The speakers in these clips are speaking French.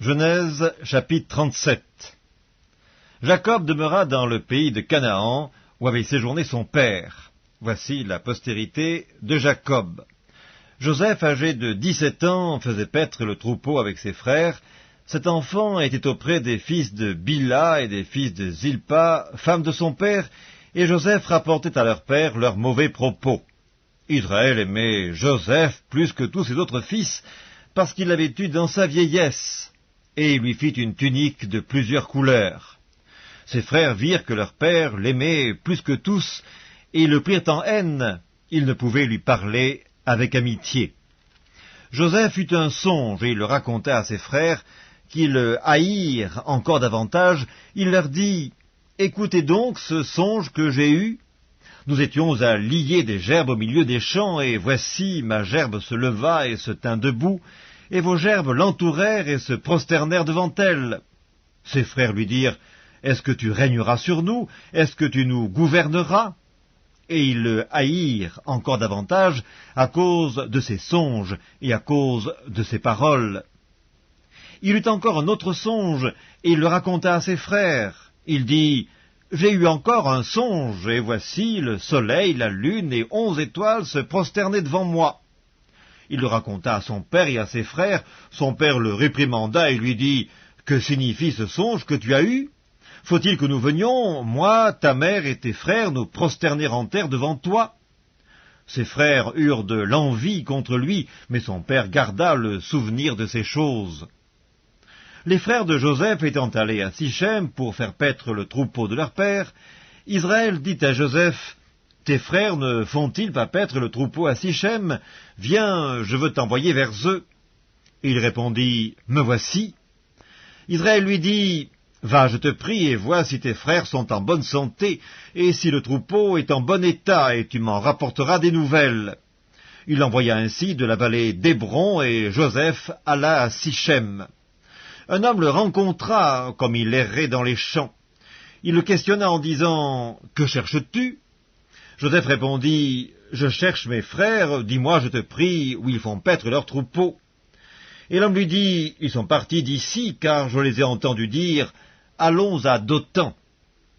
Genèse chapitre 37. Jacob demeura dans le pays de Canaan, où avait séjourné son père. Voici la postérité de Jacob. Joseph, âgé de 17 ans, faisait paître le troupeau avec ses frères. Cet enfant était auprès des fils de Bila et des fils de Zilpa, femme de son père, et Joseph rapportait à leur père leurs mauvais propos. Israël aimait Joseph plus que tous ses autres fils, parce qu'il l'avait eu dans sa vieillesse, et il lui fit une tunique de plusieurs couleurs. Ses frères virent que leur père l'aimait plus que tous, et le prirent en haine. Ils ne pouvaient lui parler avec amitié. Joseph eut un songe, et il le raconta à ses frères, qui le haïrent encore davantage. Il leur dit, « Écoutez donc ce songe que j'ai eu. Nous étions à lier des gerbes au milieu des champs, et voici ma gerbe se leva et se tint debout, et vos gerbes l'entourèrent et se prosternèrent devant elle. » Ses frères lui dirent, « Est-ce que tu régneras sur nous? Est-ce que tu nous gouverneras ?» Et ils le haïrent encore davantage à cause de ses songes et à cause de ses paroles. Il eut encore un autre songe, et il le raconta à ses frères. Il dit, « J'ai eu encore un songe, et voici le soleil, la lune et 11 étoiles se prosternaient devant moi. » Il le raconta à son père et à ses frères. Son père le réprimanda et lui dit, « Que signifie ce songe que tu as eu? Faut-il que nous venions, moi, ta mère et tes frères, nous prosterner en terre devant toi ?» Ses frères eurent de l'envie contre lui, mais son père garda le souvenir de ces choses. Les frères de Joseph étant allés à Sichem pour faire paître le troupeau de leur père, Israël dit à Joseph, « Tes frères ne font-ils pas paître le troupeau à Sichem? Viens, je veux t'envoyer vers eux. » Il répondit, « Me voici. » Israël lui dit, « Va, je te prie, et vois si tes frères sont en bonne santé, et si le troupeau est en bon état, et tu m'en rapporteras des nouvelles. » Il l'envoya ainsi de la vallée d'Hébron, et Joseph alla à Sichem. Un homme le rencontra, comme il errait dans les champs. Il le questionna en disant, « Que cherches-tu » Joseph répondit, « Je cherche mes frères, dis-moi, je te prie, où ils font paître leurs troupeaux. » Et l'homme lui dit, « Ils sont partis d'ici, car je les ai entendus dire, « Allons à Dothan. »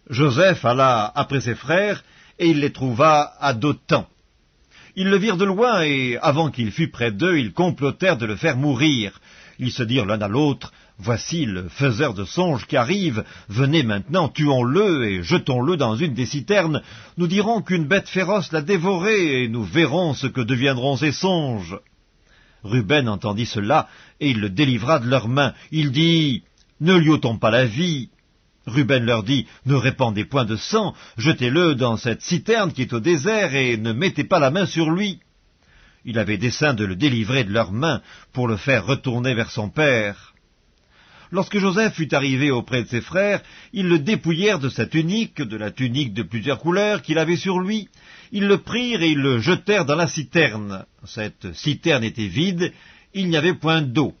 Joseph alla après ses frères, et il les trouva à Dothan. Ils le virent de loin, et avant qu'il fût près d'eux, ils complotèrent de le faire mourir. Ils se dirent l'un à l'autre, « Voici le faiseur de songes qui arrive, venez maintenant, tuons-le et jetons-le dans une des citernes. Nous dirons qu'une bête féroce l'a dévoré, et nous verrons ce que deviendront ses songes. » Ruben entendit cela, et il le délivra de leurs mains. Il dit, « Ne lui ôtons pas la vie. » Ruben leur dit, « Ne répandez point de sang, jetez-le dans cette citerne qui est au désert, et ne mettez pas la main sur lui. » Il avait dessein de le délivrer de leurs mains, pour le faire retourner vers son père. Lorsque Joseph fut arrivé auprès de ses frères, ils le dépouillèrent de sa tunique, de la tunique de plusieurs couleurs qu'il avait sur lui. Ils le prirent et ils le jetèrent dans la citerne. Cette citerne était vide, il n'y avait point d'eau.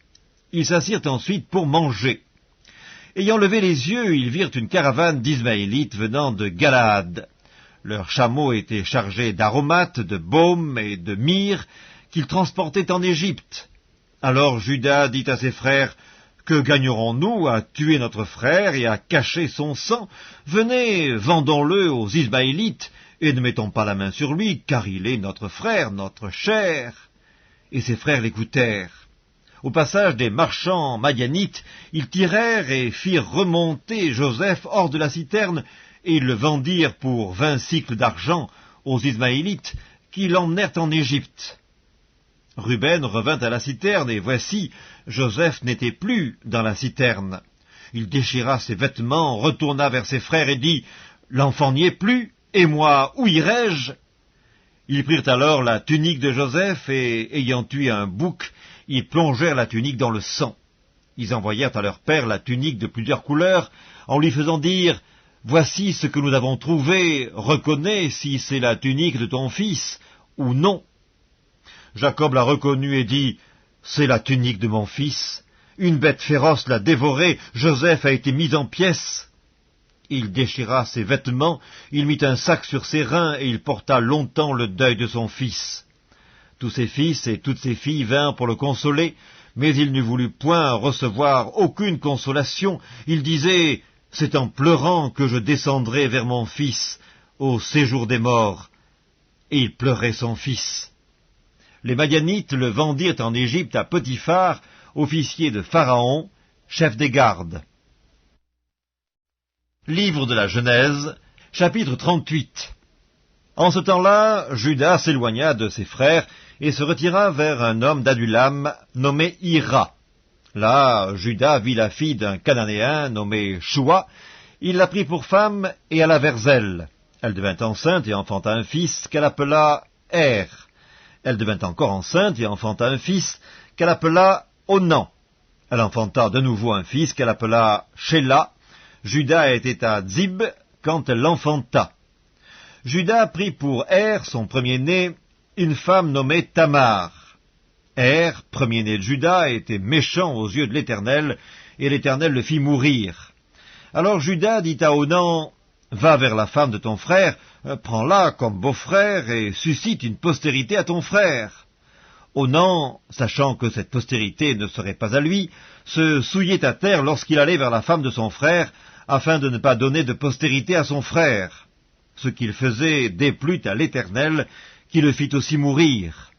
Ils s'assirent ensuite pour manger. Ayant levé les yeux, ils virent une caravane d'Ismaélites venant de Galaad. Leurs chameaux étaient chargés d'aromates, de baume et de myrrhe qu'ils transportaient en Égypte. Alors Juda dit à ses frères, « Que gagnerons-nous à tuer notre frère et à cacher son sang? Venez, vendons-le aux Ismaélites, et ne mettons pas la main sur lui, car il est notre frère, notre chair. » Et ses frères l'écoutèrent. Au passage des marchands madianites, ils tirèrent et firent remonter Joseph hors de la citerne, et ils le vendirent pour 20 cycles d'argent aux Ismaélites, qui l'emmenèrent en Égypte. Ruben revint à la citerne, et voici, Joseph n'était plus dans la citerne. Il déchira ses vêtements, retourna vers ses frères et dit, « L'enfant n'y est plus, et moi, où irai-je » Ils prirent alors la tunique de Joseph, et, ayant tué un bouc, ils plongèrent la tunique dans le sang. Ils envoyèrent à leur père la tunique de plusieurs couleurs, en lui faisant dire, « Voici ce que nous avons trouvé, reconnais si c'est la tunique de ton fils, ou non. » Jacob l'a reconnue et dit, « C'est la tunique de mon fils. Une bête féroce l'a dévoré, Joseph a été mis en pièces. » Il déchira ses vêtements, il mit un sac sur ses reins, et il porta longtemps le deuil de son fils. Tous ses fils et toutes ses filles vinrent pour le consoler, Mais il ne voulut point recevoir aucune consolation. Il disait, « C'est en pleurant que je descendrai vers mon fils au séjour des morts. » Et il pleurait son fils. Les Madianites le vendirent en Égypte à Potiphar, officier de Pharaon, chef des gardes. Livre de la Genèse, chapitre 38. En ce temps-là, Juda s'éloigna de ses frères et se retira vers un homme d'Adulam nommé Hira. Là, Juda vit la fille d'un Cananéen nommé Shua. Il la prit pour femme et alla vers elle. Elle devint enceinte et enfanta un fils qu'elle appela Er. Elle devint encore enceinte et enfanta un fils qu'elle appela Onan. Elle enfanta de nouveau un fils qu'elle appela Shéla. Juda était à Dzib quand elle l'enfanta. Juda prit pour Er, son premier-né, une femme nommée Tamar. Er, premier-né de Juda, était méchant aux yeux de l'Éternel, et l'Éternel le fit mourir. Alors Juda dit à Onan, « Va vers la femme de ton frère, prends-la comme beau-frère, et suscite une postérité à ton frère. » Onan, sachant que cette postérité ne serait pas à lui, se souillait à terre lorsqu'il allait vers la femme de son frère, afin de ne pas donner de postérité à son frère. Ce qu'il faisait déplut à l'Éternel, qui le fit aussi mourir.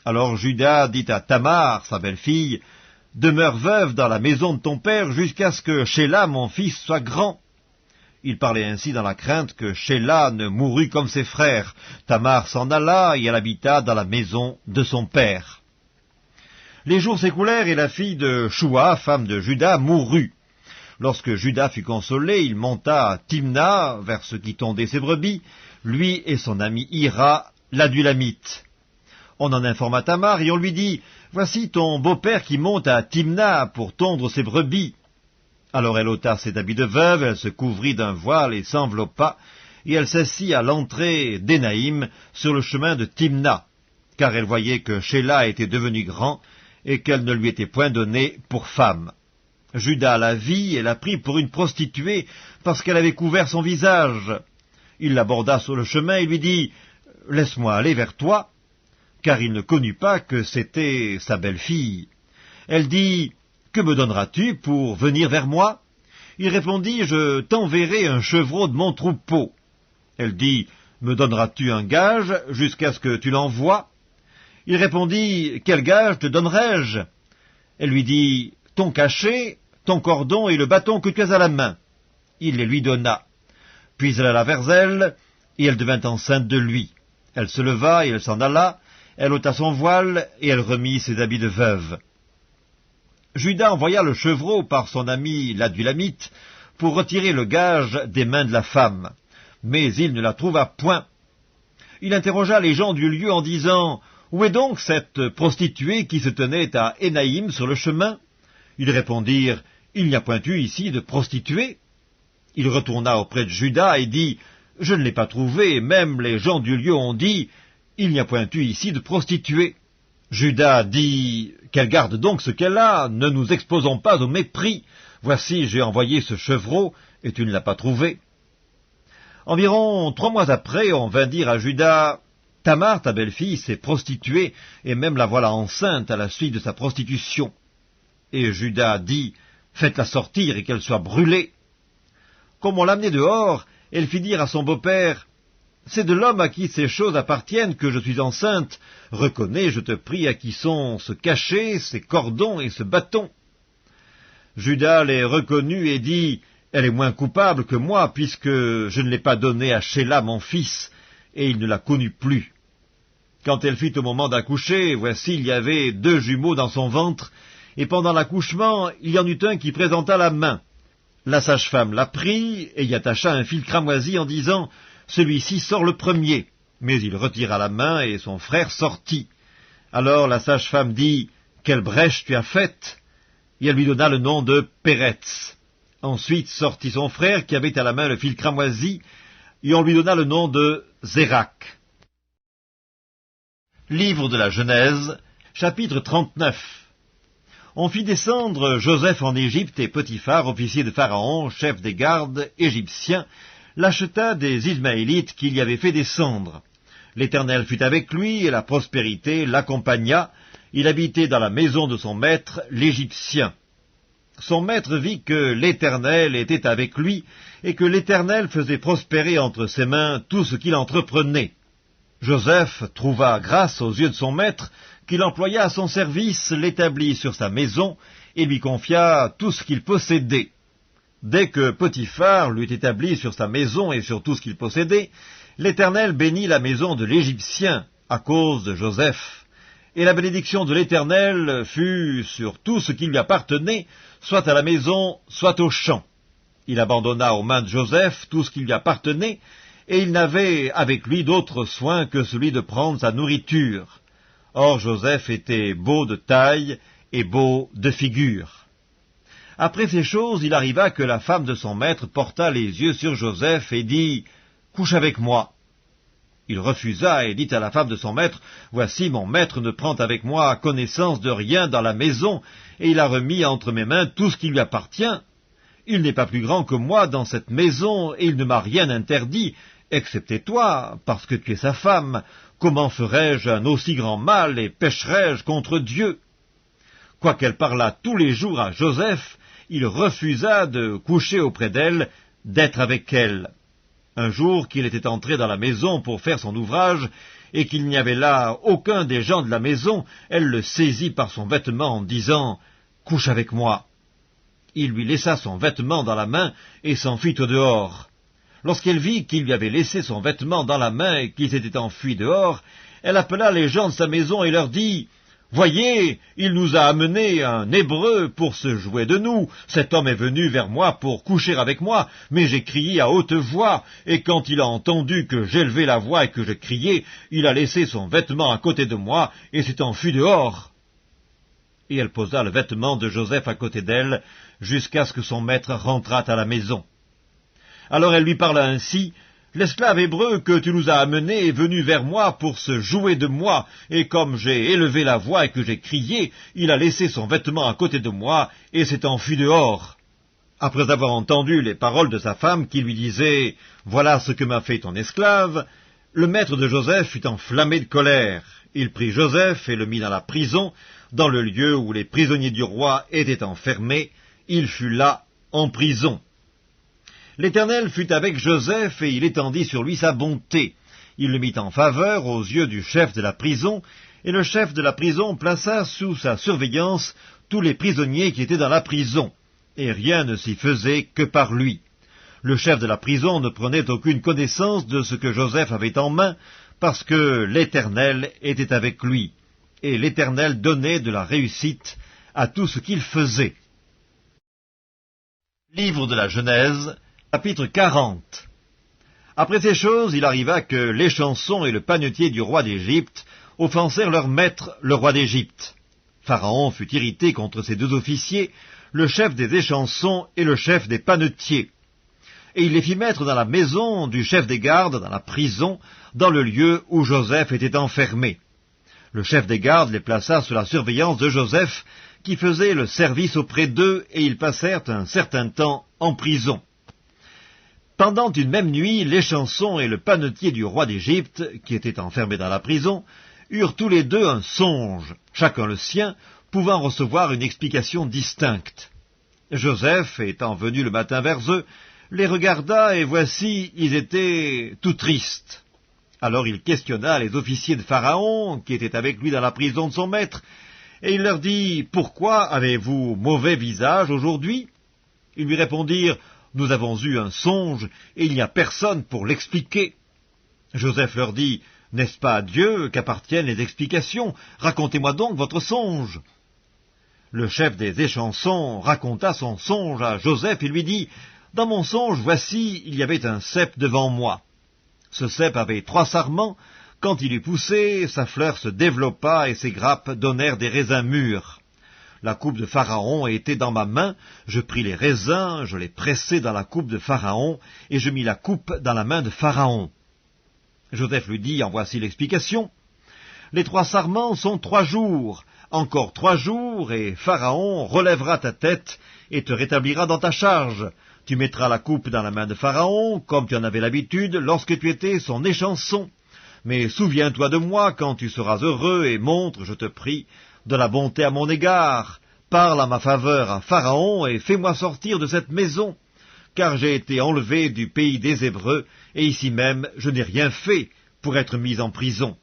Alors Juda dit à Tamar, sa belle-fille, « Demeure veuve dans la maison de ton père jusqu'à ce que Shéla, mon fils, soit grand. » Il parlait ainsi dans la crainte que Shéla ne mourût comme ses frères. Tamar s'en alla et elle habita dans la maison de son père. Les jours s'écoulèrent et la fille de Shua, femme de Juda, mourut. Lorsque Juda fut consolé, il monta à Timna, vers ce qui tondait ses brebis, lui et son ami Hira, l'Adulamite. On en informa Tamar et on lui dit, « Voici ton beau-père qui monte à Timna pour tondre ses brebis. » Alors elle ôta ses habits de veuve, elle se couvrit d'un voile et s'enveloppa, et elle s'assit à l'entrée d'Énaïm sur le chemin de Timna, car elle voyait que Shéla était devenu grand et qu'elle ne lui était point donnée pour femme. Juda la vit et la prit pour une prostituée, parce qu'elle avait couvert son visage. Il l'aborda sur le chemin et lui dit, « Laisse-moi aller vers toi », car il ne connut pas que c'était sa belle-fille. Elle dit, « Que me donneras-tu pour venir vers moi ?» Il répondit, « Je t'enverrai un chevreau de mon troupeau. » Elle dit, « Me donneras-tu un gage jusqu'à ce que tu l'envoies ?» Il répondit, « Quel gage te donnerai-je » Elle lui dit, « Ton cachet, ton cordon et le bâton que tu as à la main. » Il les lui donna. Puis elle alla vers elle, et elle devint enceinte de lui. Elle se leva et elle s'en alla, elle ôta son voile, et elle remit ses habits de veuve. Juda envoya le chevreau par son ami l'Adulamite pour retirer le gage des mains de la femme, mais il ne la trouva point. Il interrogea les gens du lieu en disant, « Où est donc cette prostituée qui se tenait à Énaïm sur le chemin ?» Ils répondirent, « Il n'y a point eu ici de prostituée. » Il retourna auprès de Juda et dit, « Je ne l'ai pas trouvée, et même les gens du lieu ont dit, « Il n'y a point eu ici de prostituée. » Juda dit, « Qu'elle garde donc ce qu'elle a, ne nous exposons pas au mépris. Voici, j'ai envoyé ce chevreau, et tu ne l'as pas trouvé. » Environ 3 mois après, on vint dire à Juda, « Tamar, ta belle-fille, s'est prostituée, et même la voilà enceinte à la suite de sa prostitution. » Et Juda dit, « Faites-la sortir et qu'elle soit brûlée. » Comme on l'amenait dehors, elle fit dire à son beau-père, « C'est de l'homme à qui ces choses appartiennent que je suis enceinte. Reconnais, je te prie, à qui sont ce cachet, ces cordons et ce bâton. » Juda les reconnut et dit, « Elle est moins coupable que moi, puisque je ne l'ai pas donnée à Shéla, mon fils, et il ne la connut plus. » Quand elle fut au moment d'accoucher, voici, il y avait 2 jumeaux dans son ventre, et pendant l'accouchement, il y en eut un qui présenta la main. La sage-femme la prit et y attacha un fil cramoisi en disant, « Celui-ci sort le premier. » Mais il retira la main et son frère sortit. Alors la sage-femme dit, « Quelle brèche tu as faite ?» Et elle lui donna le nom de Péretz. Ensuite sortit son frère qui avait à la main le fil cramoisi, et on lui donna le nom de Zérak. Livre de la Genèse, chapitre 39. On fit descendre Joseph en Égypte, et Potiphar, officier de Pharaon, chef des gardes égyptiens, l'acheta des Ismaélites qu'il y avait fait descendre. L'Éternel fut avec lui, et la prospérité l'accompagna, Il habitait dans la maison de son maître, l'Égyptien. Son maître vit que l'Éternel était avec lui, et que l'Éternel faisait prospérer entre ses mains tout ce qu'il entreprenait. Joseph trouva grâce aux yeux de son maître, qu'il employa à son service, l'établit sur sa maison, et lui confia tout ce qu'il possédait. Dès que Potiphar l'eut établi sur sa maison et sur tout ce qu'il possédait, l'Éternel bénit la maison de l'Égyptien à cause de Joseph. Et la bénédiction de l'Éternel fut sur tout ce qui lui appartenait, soit à la maison, soit au champ. Il abandonna aux mains de Joseph tout ce qui lui appartenait, et il n'avait avec lui d'autre soin que celui de prendre sa nourriture. Or Joseph était beau de taille et beau de figure. Après ces choses, il arriva que la femme de son maître porta les yeux sur Joseph et dit « Couche avec moi ». Il refusa et dit à la femme de son maître « Voici, mon maître ne prend avec moi connaissance de rien dans la maison, et il a remis entre mes mains tout ce qui lui appartient. Il n'est pas plus grand que moi dans cette maison, et il ne m'a rien interdit, excepté toi, parce que tu es sa femme. Comment ferais-je un aussi grand mal, et pécherais-je contre Dieu ?» Quoiqu'elle parlât tous les jours à Joseph, il refusa de coucher auprès d'elle, d'être avec elle. Un jour qu'il était entré dans la maison pour faire son ouvrage, et qu'il n'y avait là aucun des gens de la maison, elle le saisit par son vêtement en disant « Couche avec moi ». Il lui laissa son vêtement dans la main et s'enfuit au dehors. Lorsqu'elle vit qu'il lui avait laissé son vêtement dans la main et qu'il s'était enfui dehors, elle appela les gens de sa maison et leur dit « Voyez, il nous a amené un Hébreu pour se jouer de nous. Cet homme est venu vers moi pour coucher avec moi, mais j'ai crié à haute voix, et quand il a entendu que j'élevais la voix et que je criais, il a laissé son vêtement à côté de moi et s'est enfui dehors. » Et elle posa le vêtement de Joseph à côté d'elle, jusqu'à ce que son maître rentrât à la maison. Alors elle lui parla ainsi. L'esclave hébreu que tu nous as amené est venu vers moi pour se jouer de moi, et comme j'ai élevé la voix et que j'ai crié, il a laissé son vêtement à côté de moi et s'est enfui dehors. Après avoir entendu les paroles de sa femme qui lui disait « Voilà ce que m'a fait ton esclave », le maître de Joseph fut enflammé de colère. Il prit Joseph et le mit dans la prison, dans le lieu où les prisonniers du roi étaient enfermés. Il fut là en prison. L'Éternel fut avec Joseph, et il étendit sur lui sa bonté. Il le mit en faveur aux yeux du chef de la prison, et le chef de la prison plaça sous sa surveillance tous les prisonniers qui étaient dans la prison, et rien ne s'y faisait que par lui. Le chef de la prison ne prenait aucune connaissance de ce que Joseph avait en main, parce que l'Éternel était avec lui, et l'Éternel donnait de la réussite à tout ce qu'il faisait. Livre de la Genèse, chapitre 40. Après ces choses, il arriva que l'échanson et le panetier du roi d'Égypte offensèrent leur maître, le roi d'Égypte. Pharaon fut irrité contre ces deux officiers, le chef des échansons et le chef des panetiers. Et il les fit mettre dans la maison du chef des gardes, dans la prison, dans le lieu où Joseph était enfermé. Le chef des gardes les plaça sous la surveillance de Joseph, qui faisait le service auprès d'eux, et ils passèrent un certain temps en prison. Pendant une même nuit, l'échanson et le panetier du roi d'Égypte, qui étaient enfermés dans la prison, eurent tous les deux un songe, chacun le sien, pouvant recevoir une explication distincte. Joseph, étant venu le matin vers eux, les regarda, et voici, ils étaient tout tristes. Alors il questionna les officiers de Pharaon, qui étaient avec lui dans la prison de son maître, et il leur dit « Pourquoi avez-vous mauvais visage aujourd'hui ?» Ils lui répondirent « Nous avons eu un songe, et il n'y a personne pour l'expliquer. » Joseph leur dit « N'est-ce pas à Dieu qu'appartiennent les explications? Racontez-moi donc votre songe. » Le chef des échansons raconta son songe à Joseph et lui dit « Dans mon songe, voici, il y avait un cep devant moi. Ce cep avait 3 sarments. Quand il eut poussé, sa fleur se développa et ses grappes donnèrent des raisins mûrs. La coupe de Pharaon était dans ma main, je pris les raisins, je les pressai dans la coupe de Pharaon, et je mis la coupe dans la main de Pharaon. » Joseph lui dit « En voici l'explication. Les 3 sarments sont 3 jours. Encore 3 jours, et Pharaon relèvera ta tête et te rétablira dans ta charge. Tu mettras la coupe dans la main de Pharaon, comme tu en avais l'habitude lorsque tu étais son échanson. Mais souviens-toi de moi quand tu seras heureux, et montre, je te prie, de la bonté à mon égard. Parle à ma faveur à Pharaon et fais-moi sortir de cette maison, car j'ai été enlevé du pays des Hébreux, et ici même je n'ai rien fait pour être mis en prison. »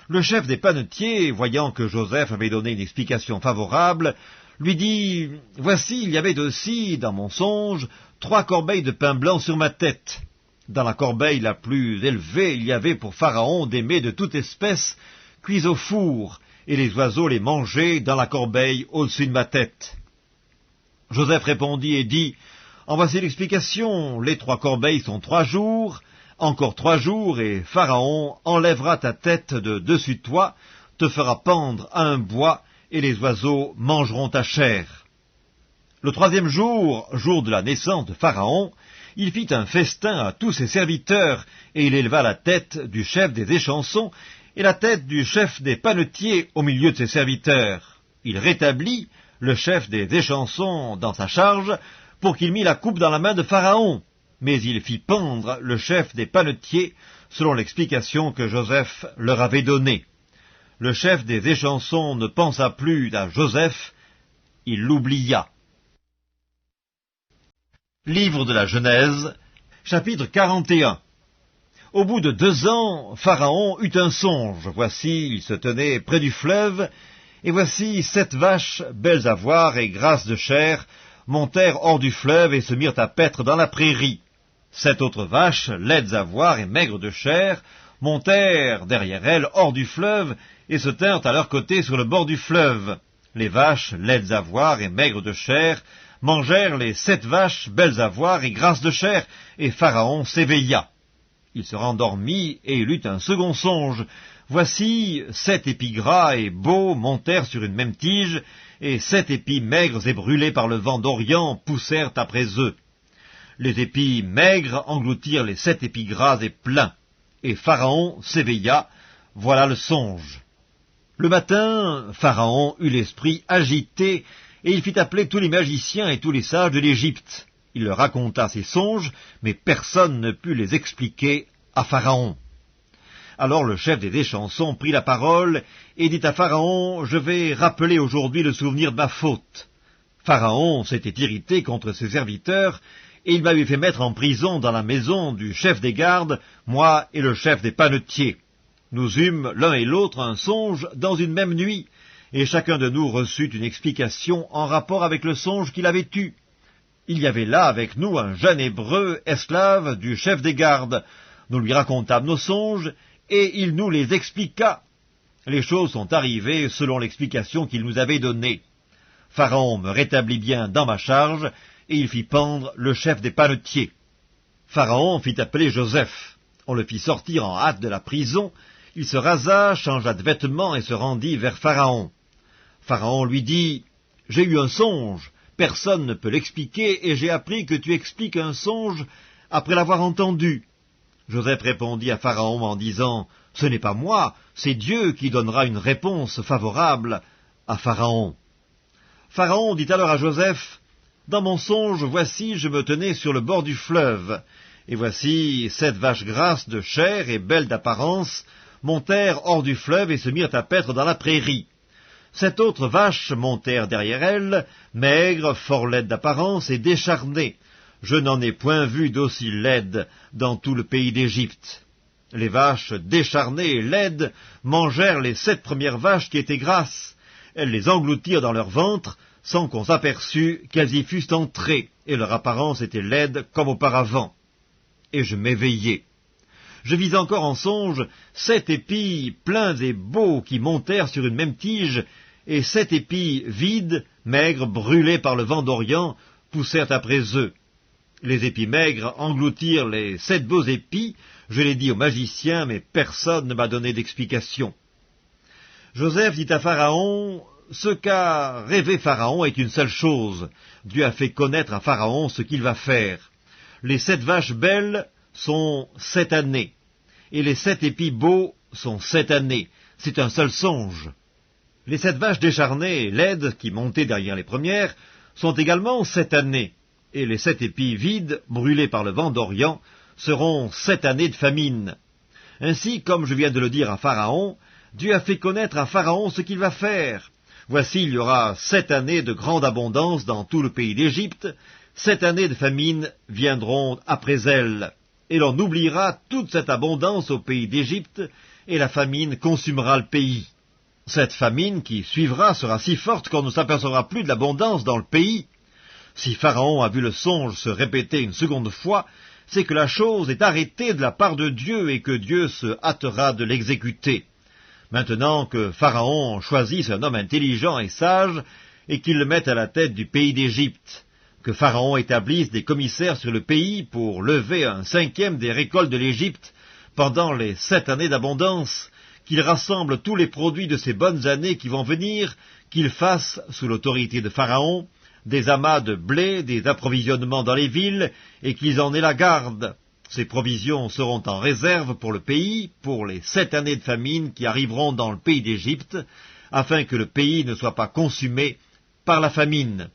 Le chef des panetiers, voyant que Joseph avait donné une explication favorable, lui dit « Voici, il y avait aussi, dans mon songe, 3 corbeilles de pain blanc sur ma tête. Dans la corbeille la plus élevée, il y avait pour Pharaon des mets de toute espèce, cuits au four, et les oiseaux les mangeaient dans la corbeille au-dessus de ma tête. » Joseph répondit et dit « En voici l'explication, les 3 corbeilles sont 3 jours, encore 3 jours, et Pharaon enlèvera ta tête de dessus de toi, te fera pendre à un bois, et les oiseaux mangeront ta chair. » Le 3e jour, jour de la naissance de Pharaon, il fit un festin à tous ses serviteurs, et il éleva la tête du chef des échansons et la tête du chef des panetiers au milieu de ses serviteurs. Il rétablit le chef des échansons dans sa charge pour qu'il mît la coupe dans la main de Pharaon, mais il fit pendre le chef des panetiers selon l'explication que Joseph leur avait donnée. Le chef des échansons ne pensa plus à Joseph, il l'oublia. Livre de la Genèse, chapitre 41. Au bout de 2 ans, Pharaon eut un songe. Voici, il se tenait près du fleuve, et voici 7 vaches, belles à voir et grasses de chair, montèrent hors du fleuve et se mirent à paître dans la prairie. 7 autres vaches, laides à voir et maigres de chair, montèrent derrière elles hors du fleuve et se tinrent à leur côté sur le bord du fleuve. Les vaches, laides à voir et maigres de chair, mangèrent les 7 vaches, belles à voir et grasses de chair, et Pharaon s'éveilla. Il se rendormit et il eut un second songe. Voici 7 épis gras et beaux montèrent sur une même tige, et 7 épis maigres et brûlés par le vent d'Orient poussèrent après eux. Les épis maigres engloutirent les 7 épis gras et pleins, et Pharaon s'éveilla. Voilà le songe. Le matin, Pharaon eut l'esprit agité, et il fit appeler tous les magiciens et tous les sages de l'Égypte. Il leur raconta ses songes, mais personne ne put les expliquer à Pharaon. Alors le chef des échansons prit la parole et dit à Pharaon, « Je vais rappeler aujourd'hui le souvenir de ma faute. » Pharaon s'était irrité contre ses serviteurs, et il m'avait fait mettre en prison dans la maison du chef des gardes, moi et le chef des panetiers. Nous eûmes l'un et l'autre un songe dans une même nuit, et chacun de nous reçut une explication en rapport avec le songe qu'il avait eu. Il y avait là avec nous un jeune Hébreu, esclave du chef des gardes. Nous lui racontâmes nos songes, et il nous les expliqua. Les choses sont arrivées selon l'explication qu'il nous avait donnée. Pharaon me rétablit bien dans ma charge, et il fit pendre le chef des panetiers. Pharaon fit appeler Joseph. On le fit sortir en hâte de la prison. Il se rasa, changea de vêtements et se rendit vers Pharaon. Pharaon lui dit, « J'ai eu un songe. Personne ne peut l'expliquer, et j'ai appris que tu expliques un songe après l'avoir entendu. » Joseph répondit à Pharaon en disant, « Ce n'est pas moi, c'est Dieu qui donnera une réponse favorable à Pharaon. » Pharaon dit alors à Joseph, « Dans mon songe, voici, je me tenais sur le bord du fleuve, et voici 7 vaches grasses de chair et belles d'apparence montèrent hors du fleuve et se mirent à paître dans la prairie. 7 autres vaches montèrent derrière elles, maigres, fort laides d'apparence et décharnées. Je n'en ai point vu d'aussi laides dans tout le pays d'Égypte. Les vaches décharnées et laides mangèrent les 7 premières vaches qui étaient grasses. Elles les engloutirent dans leur ventre, sans qu'on s'aperçût qu'elles y fussent entrées, et leur apparence était laide comme auparavant. Et je m'éveillai. Je vis encore en songe 7 épis pleins et beaux qui montèrent sur une même tige, et 7 épis vides, maigres, brûlés par le vent d'Orient, poussèrent après eux. Les épis maigres engloutirent les 7 beaux épis, je l'ai dit aux magiciens, mais personne ne m'a donné d'explication. Joseph dit à Pharaon, « Ce qu'a rêvé Pharaon est une seule chose. Dieu a fait connaître à Pharaon ce qu'il va faire. Les 7 vaches belles sont 7 années, et les 7 épis beaux sont 7 années. C'est un seul songe. Les 7 vaches décharnées et laides qui montaient derrière les premières sont également 7 années, et les 7 épis vides, brûlés par le vent d'Orient, seront 7 années de famine. Ainsi, comme je viens de le dire à Pharaon, Dieu a fait connaître à Pharaon ce qu'il va faire. Voici, il y aura 7 années de grande abondance dans tout le pays d'Égypte. 7 années de famine viendront après elles, et l'on oubliera toute cette abondance au pays d'Égypte, et la famine consumera le pays. Cette famine qui suivra sera si forte qu'on ne s'apercevra plus de l'abondance dans le pays. Si Pharaon a vu le songe se répéter une seconde fois, c'est que la chose est arrêtée de la part de Dieu et que Dieu se hâtera de l'exécuter. Maintenant que Pharaon choisisse un homme intelligent et sage et qu'il le mette à la tête du pays d'Égypte, que Pharaon établisse des commissaires sur le pays pour lever 1/5 des récoltes de l'Égypte pendant les 7 années d'abondance, qu'il rassemble tous les produits de ces bonnes années qui vont venir, qu'il fasse, sous l'autorité de Pharaon, des amas de blé, des approvisionnements dans les villes, et qu'ils en aient la garde. Ces provisions seront en réserve pour le pays, pour les 7 années de famine qui arriveront dans le pays d'Égypte, afin que le pays ne soit pas consumé par la famine.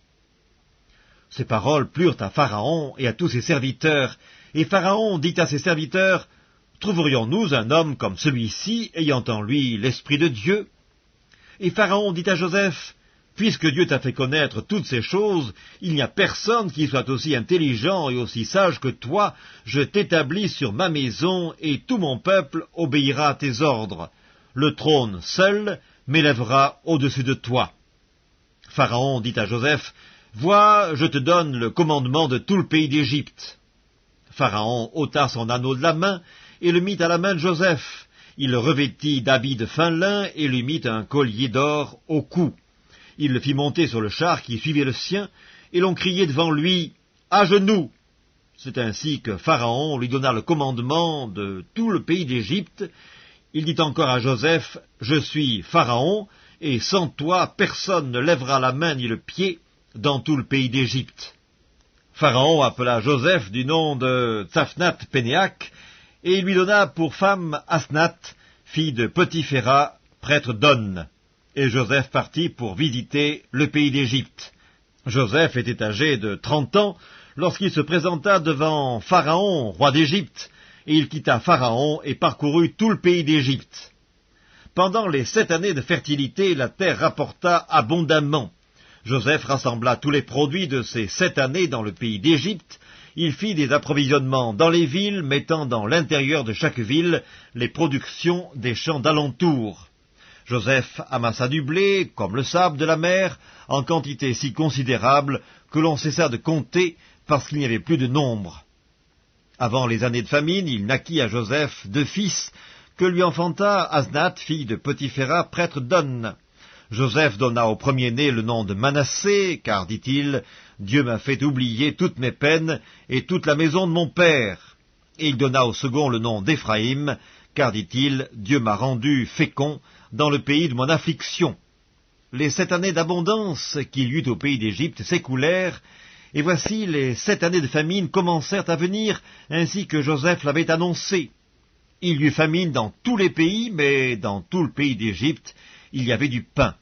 Ces paroles plurent à Pharaon et à tous ses serviteurs, et Pharaon dit à ses serviteurs, « Trouverions-nous un homme comme celui-ci, ayant en lui l'Esprit de Dieu ?» Et Pharaon dit à Joseph, « Puisque Dieu t'a fait connaître toutes ces choses, il n'y a personne qui soit aussi intelligent et aussi sage que toi, je t'établis sur ma maison, et tout mon peuple obéira à tes ordres. Le trône seul m'élèvera au-dessus de toi. » Pharaon dit à Joseph, « Vois, je te donne le commandement de tout le pays d'Égypte. » Pharaon ôta son anneau de la main, et le mit à la main de Joseph. Il le revêtit d'habits de fin lin et lui mit un collier d'or au cou. Il le fit monter sur le char qui suivait le sien, et l'on criait devant lui, « À genoux !» C'est ainsi que Pharaon lui donna le commandement de tout le pays d'Égypte. Il dit encore à Joseph, « Je suis Pharaon, et sans toi personne ne lèvera la main ni le pied dans tout le pays d'Égypte. » Pharaon appela Joseph du nom de Tsaphnath-Pénéach, et il lui donna pour femme Asnath, fille de Potiphéra, prêtre d'On. Et Joseph partit pour visiter le pays d'Égypte. Joseph était âgé de 30 ans lorsqu'il se présenta devant Pharaon, roi d'Égypte, et il quitta Pharaon et parcourut tout le pays d'Égypte. Pendant les 7 années de fertilité, la terre rapporta abondamment. Joseph rassembla tous les produits de ces 7 années dans le pays d'Égypte. Il fit des approvisionnements dans les villes, mettant dans l'intérieur de chaque ville les productions des champs d'alentour. Joseph amassa du blé, comme le sable de la mer, en quantité si considérable que l'on cessa de compter parce qu'il n'y avait plus de nombre. Avant les années de famine, il naquit à Joseph 2 fils, que lui enfanta Asnath, fille de Potiphéra, prêtre d'On. Joseph donna au premier-né le nom de Manassé, car, dit-il, « Dieu m'a fait oublier toutes mes peines et toute la maison de mon père. » Et il donna au second le nom d'Éphraïm, car, dit-il, « Dieu m'a rendu fécond dans le pays de mon affliction. » Les 7 années d'abondance qu'il y eut au pays d'Égypte s'écoulèrent, et voici les 7 années de famine commencèrent à venir, ainsi que Joseph l'avait annoncé. Il y eut famine dans tous les pays, mais dans tout le pays d'Égypte, il y avait du pain.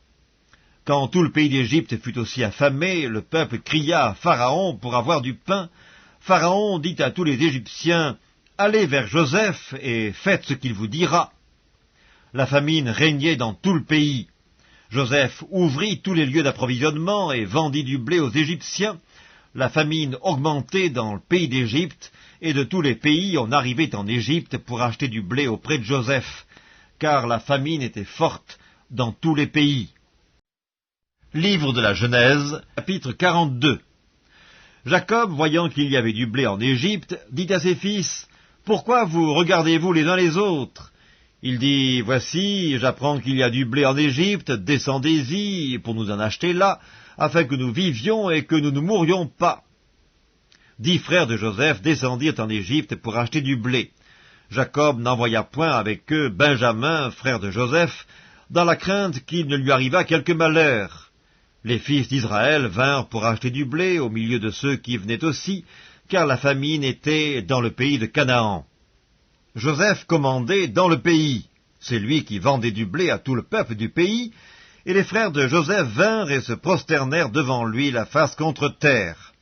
Quand tout le pays d'Égypte fut aussi affamé, le peuple cria à Pharaon pour avoir du pain. Pharaon dit à tous les Égyptiens, « Allez vers Joseph et faites ce qu'il vous dira. » La famine régnait dans tout le pays. Joseph ouvrit tous les lieux d'approvisionnement et vendit du blé aux Égyptiens. La famine augmentait dans le pays d'Égypte, et de tous les pays on arrivait en Égypte pour acheter du blé auprès de Joseph, car la famine était forte dans tous les pays. Livre de la Genèse, chapitre 42. Jacob, voyant qu'il y avait du blé en Égypte, dit à ses fils, « Pourquoi vous regardez-vous les uns les autres ?» Il dit, « Voici, j'apprends qu'il y a du blé en Égypte, descendez-y pour nous en acheter là, afin que nous vivions et que nous ne mourions pas. » 10 frères de Joseph descendirent en Égypte pour acheter du blé. Jacob n'envoya point avec eux Benjamin, frère de Joseph, dans la crainte qu'il ne lui arrivât quelque malheur. Les fils d'Israël vinrent pour acheter du blé au milieu de ceux qui venaient aussi, car la famine était dans le pays de Canaan. Joseph commandait dans le pays, c'est lui qui vendait du blé à tout le peuple du pays, et les frères de Joseph vinrent et se prosternèrent devant lui la face contre terre.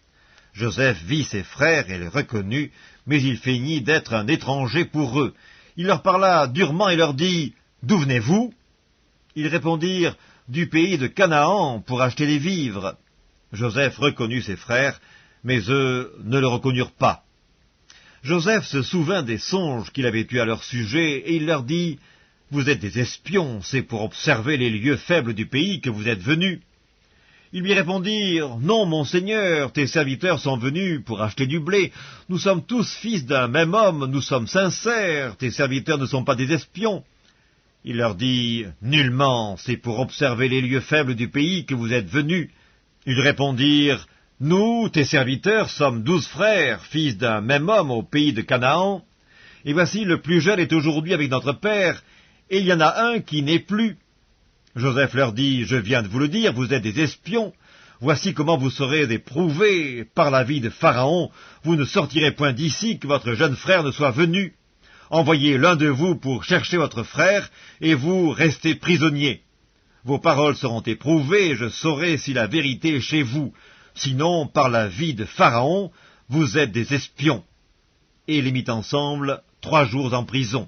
Joseph vit ses frères et les reconnut, mais il feignit d'être un étranger pour eux. Il leur parla durement et leur dit, « D'où venez-vous » Ils répondirent, « Du pays de Canaan, pour acheter des vivres. » Joseph reconnut ses frères, mais eux ne le reconnurent pas. Joseph se souvint des songes qu'il avait eus à leur sujet, et il leur dit, « Vous êtes des espions, c'est pour observer les lieux faibles du pays que vous êtes venus. » Ils lui répondirent, « Non, mon Seigneur, tes serviteurs sont venus pour acheter du blé. Nous sommes tous fils d'un même homme, nous sommes sincères, tes serviteurs ne sont pas des espions. » Il leur dit, « Nullement, c'est pour observer les lieux faibles du pays que vous êtes venus. » Ils répondirent, « Nous, tes serviteurs, sommes 12 frères, fils d'un même homme au pays de Canaan. Et voici, le plus jeune est aujourd'hui avec notre père, et il y en a un qui n'est plus. » Joseph leur dit, « Je viens de vous le dire, vous êtes des espions. Voici comment vous serez éprouvés par la vie de Pharaon. Vous ne sortirez point d'ici que votre jeune frère ne soit venu. Envoyez l'un de vous pour chercher votre frère, et vous restez prisonniers. Vos paroles seront éprouvées, et je saurai si la vérité est chez vous. Sinon, par la vie de Pharaon, vous êtes des espions. » Et les mit ensemble 3 jours en prison.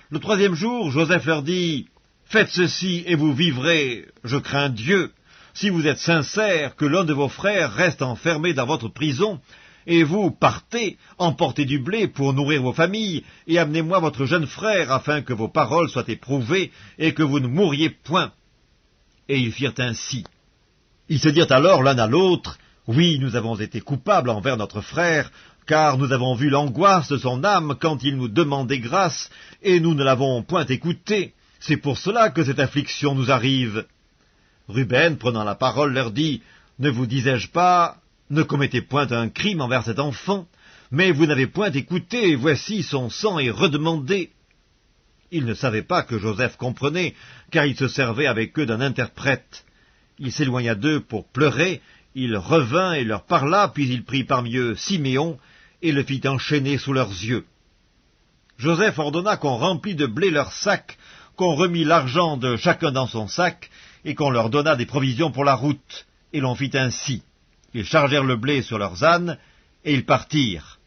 Le 3e jour, Joseph leur dit, « Faites ceci et vous vivrez, je crains Dieu. Si vous êtes sincères, que l'un de vos frères reste enfermé dans votre prison, et vous partez, emportez du blé pour nourrir vos familles, et amenez-moi votre jeune frère, afin que vos paroles soient éprouvées, et que vous ne mouriez point. » Et ils firent ainsi. Ils se dirent alors l'un à l'autre, « Oui, nous avons été coupables envers notre frère, car nous avons vu l'angoisse de son âme quand il nous demandait grâce, et nous ne l'avons point écouté. C'est pour cela que cette affliction nous arrive. » Ruben, prenant la parole, leur dit, « Ne vous disais-je pas, ne commettez point un crime envers cet enfant, mais vous n'avez point écouté, et voici son sang est redemandé. » Ils ne savaient pas que Joseph comprenait, car il se servait avec eux d'un interprète. Il s'éloigna d'eux pour pleurer, il revint et leur parla, puis il prit parmi eux Siméon, et le fit enchaîner sous leurs yeux. Joseph ordonna qu'on remplît de blé leurs sacs, qu'on remît l'argent de chacun dans son sac, et qu'on leur donna des provisions pour la route, et l'on fit ainsi. Ils chargèrent le blé sur leurs ânes, et ils partirent.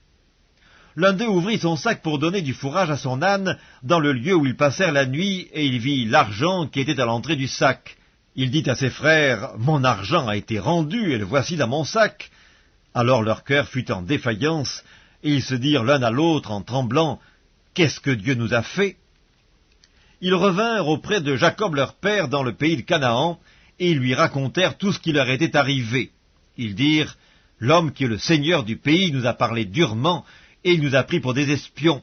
L'un d'eux ouvrit son sac pour donner du fourrage à son âne dans le lieu où ils passèrent la nuit, et il vit l'argent qui était à l'entrée du sac. Il dit à ses frères, « Mon argent a été rendu, et le voici dans mon sac. » Alors leur cœur fut en défaillance, et ils se dirent l'un à l'autre en tremblant, « Qu'est-ce que Dieu nous a fait ?» Ils revinrent auprès de Jacob leur père dans le pays de Canaan, et ils lui racontèrent tout ce qui leur était arrivé. Ils dirent, « L'homme qui est le seigneur du pays nous a parlé durement, et il nous a pris pour des espions.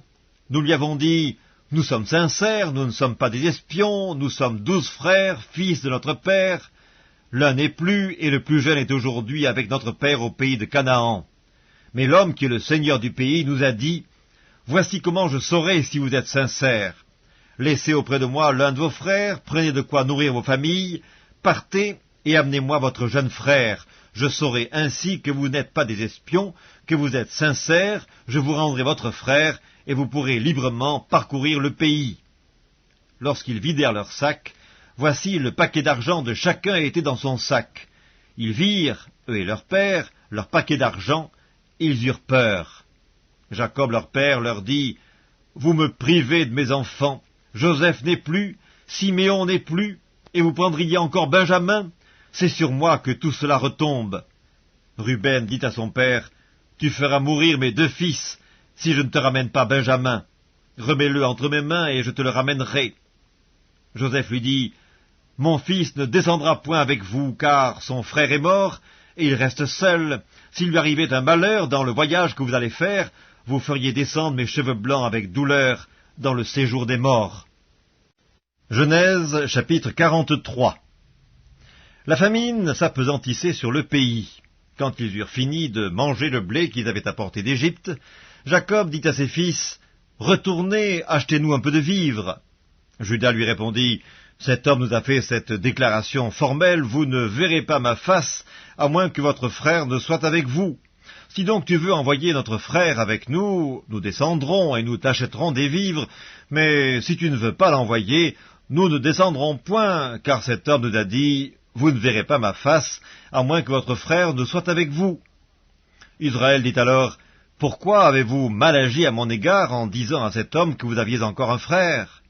Nous lui avons dit, « Nous sommes sincères, nous ne sommes pas des espions, nous sommes 12 frères, fils de notre père. L'un n'est plus, et le plus jeune est aujourd'hui avec notre père au pays de Canaan. Mais l'homme qui est le seigneur du pays nous a dit, « Voici comment je saurai si vous êtes sincères. Laissez auprès de moi l'un de vos frères, prenez de quoi nourrir vos familles, partez et amenez-moi votre jeune frère. Je saurai ainsi que vous n'êtes pas des espions, que vous êtes sincères, je vous rendrai votre frère, et vous pourrez librement parcourir le pays. » Lorsqu'ils vidèrent leur sac, voici le paquet d'argent de chacun était dans son sac. Ils virent, eux et leur père, leur paquet d'argent, et ils eurent peur. Jacob leur père leur dit, « Vous me privez de mes enfants. Joseph n'est plus, Siméon n'est plus, et vous prendriez encore Benjamin? C'est sur moi que tout cela retombe. » Ruben dit à son père, « Tu feras mourir mes 2 fils, si je ne te ramène pas Benjamin. Remets-le entre mes mains, et je te le ramènerai. » Joseph lui dit, « Mon fils ne descendra point avec vous, car son frère est mort, et il reste seul. S'il lui arrivait un malheur dans le voyage que vous allez faire, vous feriez descendre mes cheveux blancs avec douleur dans le séjour des morts. » Genèse chapitre 43. La famine s'appesantissait sur le pays. Quand ils eurent fini de manger le blé qu'ils avaient apporté d'Égypte, Jacob dit à ses fils, « Retournez, achetez-nous un peu de vivres. » Judas lui répondit, « Cet homme nous a fait cette déclaration formelle, vous ne verrez pas ma face, à moins que votre frère ne soit avec vous. Si donc tu veux envoyer notre frère avec nous, nous descendrons et nous t'achèterons des vivres, mais si tu ne veux pas l'envoyer, nous ne descendrons point, car cet homme nous a dit, « Vous ne verrez pas ma face, à moins que votre frère ne soit avec vous. » Israël dit alors, « Pourquoi avez-vous mal agi à mon égard en disant à cet homme que vous aviez encore un frère ?»